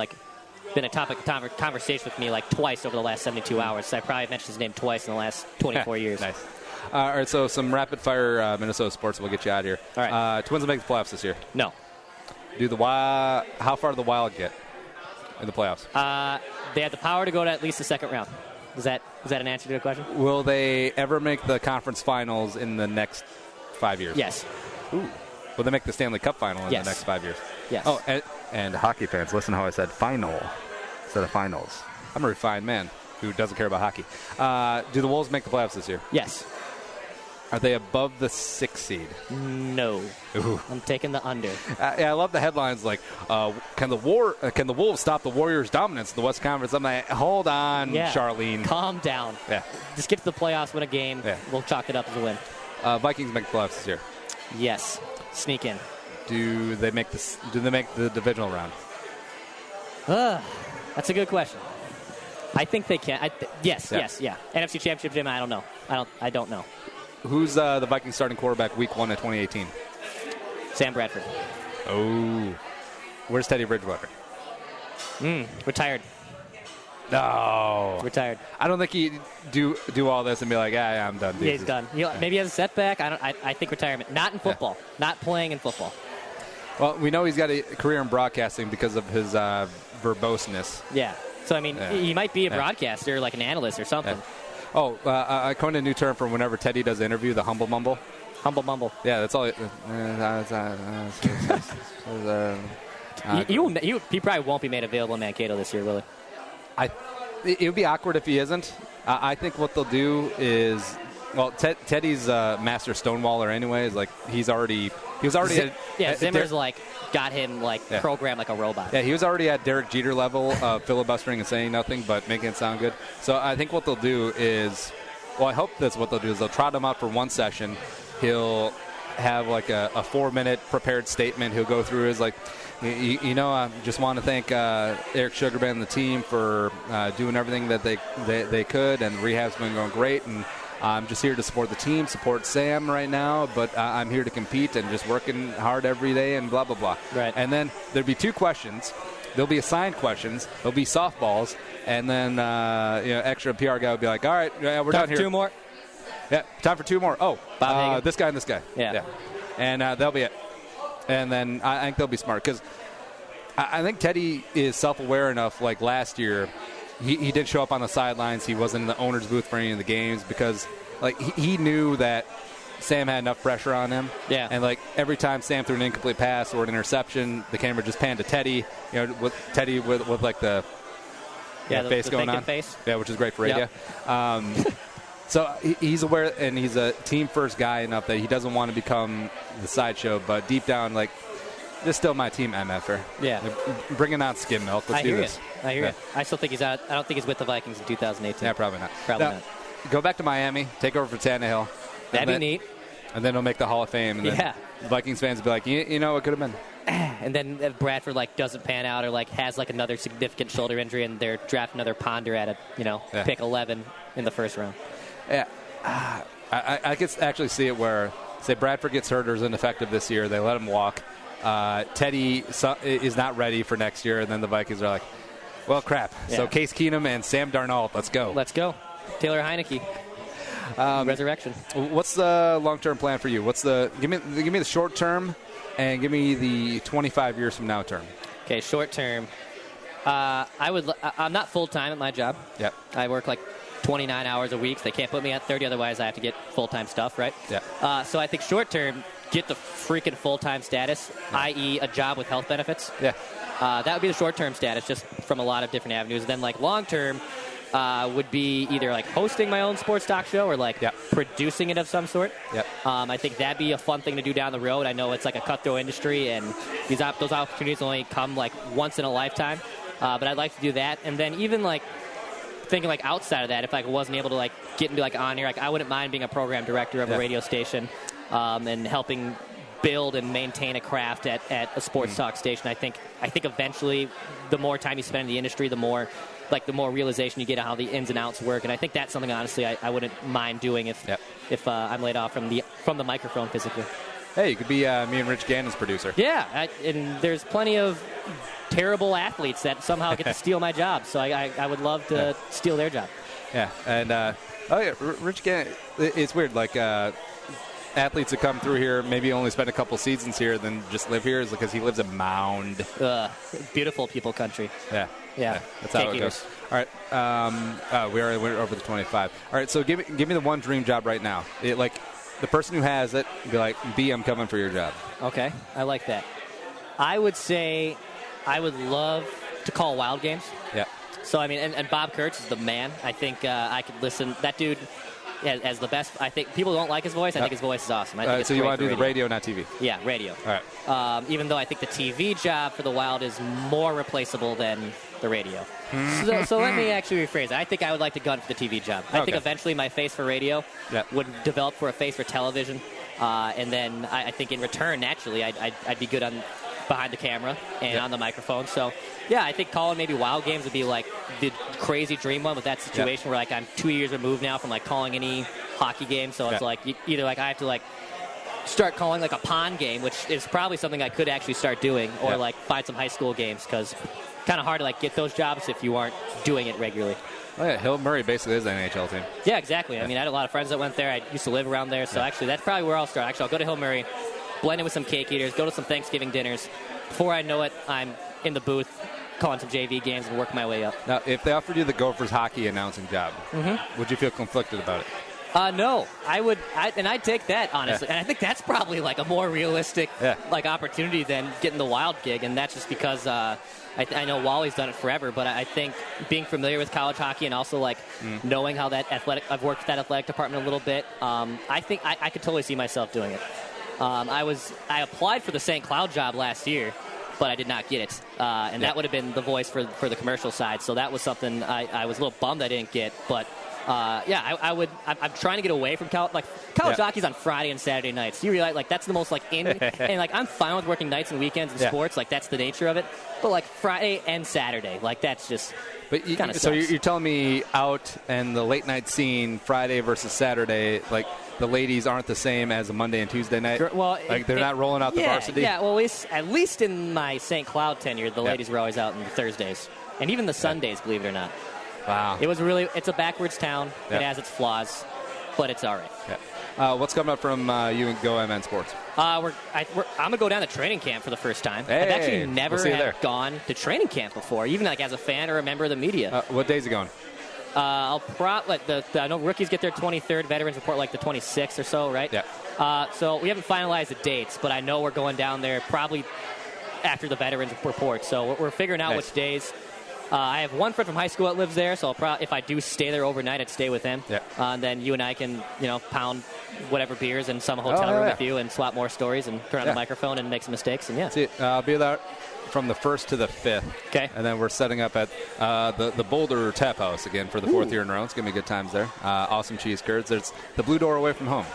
been a topic of conversation with me twice over the last 72 hours. So I probably mentioned his name twice in the last 24 years. Nice. All right, so some rapid fire Minnesota sports. We'll get you out of here. All right. Twins will make the playoffs this year. No. How far do the Wild get in the playoffs? They have the power to go to at least the second round. Is that an answer to the question? Will they ever make the conference finals in the next 5 years? Yes. Ooh. Will they make the Stanley Cup final in the next 5 years? Yes. Oh, and hockey fans, listen how I said final instead of finals. I'm a refined man who doesn't care about hockey. Do the Wolves make the playoffs this year? Yes. Are they above the 6th seed? No. Ooh. I'm taking the under. I love the headlines can the Wolves stop the Warriors' dominance in the West Conference? I'm like, hold on, Charlene. Calm down. Yeah. Just get to the playoffs, win a game. Yeah. We'll chalk it up as a win. Vikings make the playoffs this year. Yes. Sneak in. Do they make the divisional round? That's a good question. I think they can. Yes. NFC Championship game, I don't know. I don't know. Who's the Vikings starting quarterback week 1 of 2018? Sam Bradford. Oh. Where's Teddy Bridgewater? Retired. No. Retired. I don't think he'd do all this and be like, yeah, I'm done. Yeah, he's done. Maybe he has a setback. I think retirement. Not in football. Yeah. Not playing in football. Well, we know he's got a career in broadcasting because of his verboseness. Yeah. So, I mean, he might be a broadcaster, like an analyst or something. Yeah. Oh, I coined a new term for whenever Teddy does an interview, the humble mumble. Humble mumble. Yeah, that's all. He probably won't be made available in Mankato this year, will he? It would be awkward if he isn't. I think what they'll do is, well, Teddy's master stonewaller anyway. Is he was already. Zimmer's got him programmed like a robot. Yeah, he was already at Derek Jeter level of filibustering and saying nothing but making it sound good. So I think what they'll do is Well, I hope that's what they'll do is they'll trot him out for one session. He'll have like a 4-minute prepared statement. He'll go through his like, I just want to thank Eric Sugarman and the team for doing everything that they could, and rehab's been going great, and I'm just here to support the team, support Sam right now, but I'm here to compete and just working hard every day and blah, blah, blah. Right. And then there'll be 2 questions. There'll be assigned questions. There'll be softballs. And then, extra PR guy will be like, all right, we're done here. 2 more. Yeah, time for 2 more. Oh, Bob this guy and this guy. Yeah. And that'll be it. And then I think they'll be smart because I think Teddy is self-aware enough, like last year, he didn't show up on the sidelines. He wasn't in the owner's booth for any of the games because like he knew that Sam had enough pressure on him. Yeah. And like every time Sam threw an incomplete pass or an interception, the camera just panned to Teddy. With Teddy with like the face going on. Face. Yeah, which is great for radio. Yep. So he's aware, and he's a team-first guy enough that he doesn't want to become the sideshow. But deep down, like, this is still my team, MFer. Yeah. Bringing out skim milk. Let's do this. I hear you. I still think he's out. I don't think he's with the Vikings in 2018. Yeah, probably not. Probably not. Go back to Miami, take over for Tannehill. That'd be neat. And then he'll make the Hall of Fame. And then the Vikings fans will be like, you know, it could have been. And then if Bradford doesn't pan out or has another significant shoulder injury, and they're drafting another Ponder at pick 11 in the first round. Yeah, I could actually see it where, say, Bradford gets hurt or is ineffective this year. They let him walk. Teddy is not ready for next year, and then the Vikings are like, well, crap. Yeah. So Case Keenum and Sam Darnold, let's go. Let's go. Taylor Heineke. Resurrection. What's the long-term plan for you? Give me the short term, and give me the 25 years from now term. Okay, short term. I'm not full time at my job. Yep. I work 29 hours a week. So they can't put me at 30, otherwise I have to get full-time stuff, right? Yeah. So I think short-term, get the freaking full-time status, i.e. a job with health benefits. Yeah. That would be the short-term status, just from a lot of different avenues. And then, long-term would be either, hosting my own sports talk show or, producing it of some sort. Yep. I think that'd be a fun thing to do down the road. I know it's a cutthroat industry, and those opportunities only come, once in a lifetime. But I'd like to do that. And then even, thinking outside of that, if I wasn't able to get into on air, I wouldn't mind being a program director of a radio station and helping build and maintain a craft at a sports talk station. I think eventually the more time you spend in the industry, the more realization you get of how the ins and outs work. And I think that's something honestly I wouldn't mind doing if I'm laid off from the microphone physically. Hey, you could be me and Rich Gannon's producer. Yeah, and there's plenty of terrible athletes that somehow get to steal my job, so I would love to steal their job. Yeah, and Rich Gannon, it's weird, athletes that come through here maybe only spend a couple seasons here, then just live here, is because he lives in Mound. Beautiful people country. Yeah. That's how it goes. All right, we already went over the 25. All right, so give me the one dream job right now. The person who has it, be like, B, I'm coming for your job. Okay, I like that. I would say I would love to call Wild games. Yeah. So, and Bob Kurtz is the man. I think I could listen. That dude has the best. I think people don't like his voice. I think his voice is awesome. I think it's so you great want to do the radio, not TV? Yeah, radio. All right. Even though I think the TV job for the Wild is more replaceable than the radio. So let me actually rephrase it. I think I would like to gun for the TV job. I think eventually my face for radio would develop for a face for television. And then I think in return, naturally, I'd be good on behind the camera and on the microphone. So, I think calling maybe Wild games would be the crazy dream one with that situation where I'm 2 years removed now from calling any hockey game. So it's either I have to start calling a pond game, which is probably something I could actually start doing, or find some high school games, because kind of hard to get those jobs if you aren't doing it regularly. Oh yeah, Hill Murray basically is an NHL team. Yeah, exactly. I had a lot of friends that went there. I used to live around there, so actually that's probably where I'll start. Actually, I'll go to Hill Murray, blend in with some cake eaters, go to some Thanksgiving dinners. Before I know it, I'm in the booth calling some JV games and working my way up. Now, if they offered you the Gophers hockey announcing job, would you feel conflicted about it? No, I would, and I'd take that, honestly. And I think that's probably a more realistic opportunity than getting the Wild gig, and that's just because I know Wally's done it forever, but I think being familiar with college hockey and also knowing how that I've worked with that athletic department a little bit, I think I could totally see myself doing it. I applied for the St. Cloud job last year, but I did not get it, and that would have been the voice for the commercial side. So that was something I was a little bummed I didn't get, but I would. I'm trying to get away from college hockey's on Friday and Saturday nights. You realize that's the most in and I'm fine with working nights and weekends in sports. That's the nature of it. But Friday and Saturday, that's just. But so you're telling me out and the late night scene Friday versus Saturday, the ladies aren't the same as a Monday and Tuesday night. Well, they're not rolling out the varsity. Yeah. Well, at least in my St. Cloud tenure, the ladies were always out on the Thursdays and even the Sundays, believe it or not. Wow. It's a backwards town. Yep. It has its flaws, but it's all right. Yep. What's coming up from you and GoMN Sports? I'm going to go down to training camp for the first time. Hey, I've actually never gone to training camp before, even as a fan or a member of the media. What days are you going? I'll I know rookies get their 23rd, veterans report the 26th or so, right? Yeah. So we haven't finalized the dates, but I know we're going down there probably after the veterans report. So we're figuring out which days. I have one friend from high school that lives there, so if I do stay there overnight, I'd stay with him. Yeah. And then you and I can, pound whatever beers in some hotel room with you and swap more stories and turn on the microphone and make some mistakes. And See, I'll be there from the 1st to the 5th. Okay. And then we're setting up at the Boulder Tap House again for the 4th year in a row. It's going to be good times there. Awesome cheese curds. There's the Blue Door away from home.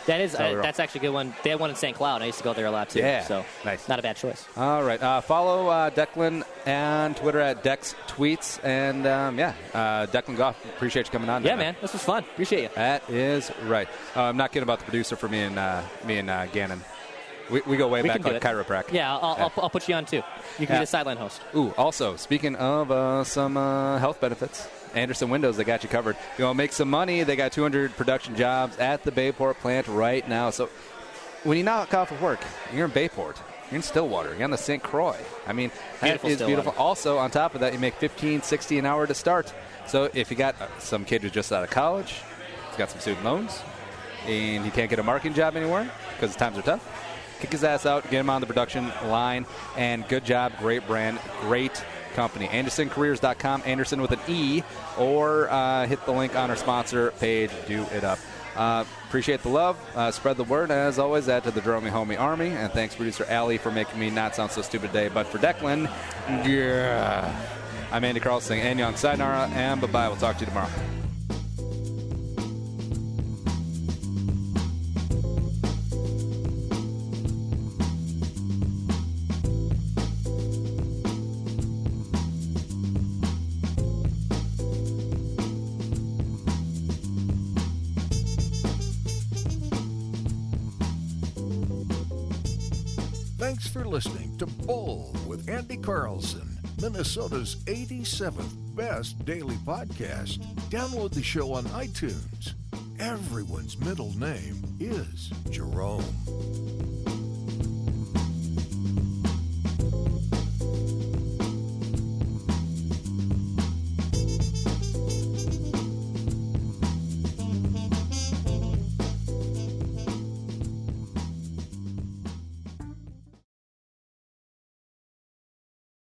That is that's actually a good one. They have one in St. Cloud. I used to go there a lot too. Yeah, so nice. Not a bad choice. All right. Follow Declan on Twitter at Dex Tweets. And Declan Goff, appreciate you coming on. Yeah, man. This was fun. Appreciate you. That is right. I'm not kidding about the producer for me and Gannon. We go way back like chiropractic. Yeah, I'll put you on too. You can be the sideline host. Ooh, also, speaking of some health benefits, Anderson Windows, they got you covered. You want to make some money, they got 200 production jobs at the Bayport plant right now. So when you knock off of work, you're in Bayport. You're in Stillwater. You're on the St. Croix. I mean, that is beautiful. Also, on top of that, you make $15, $16 an hour to start. So if you got some kid who's just out of college, he's got some student loans, and he can't get a marketing job anymore because times are tough, kick his ass out, get him on the production line, and good job, great brand, great company. AndersonCareers.com, Anderson with an E, or hit the link on our sponsor page. Do it up. Appreciate the love. Spread the word, as always, at the Dromey Homie Army. And thanks, producer Allie, for making me not sound so stupid today. But for Declan, I'm Andy Carlson and Young Sayonara, and bye-bye. We'll talk to you tomorrow. Thanks for listening to Bowl with Andy Carlson, Minnesota's 87th best daily podcast. Download the show on iTunes. Everyone's middle name is Jerome.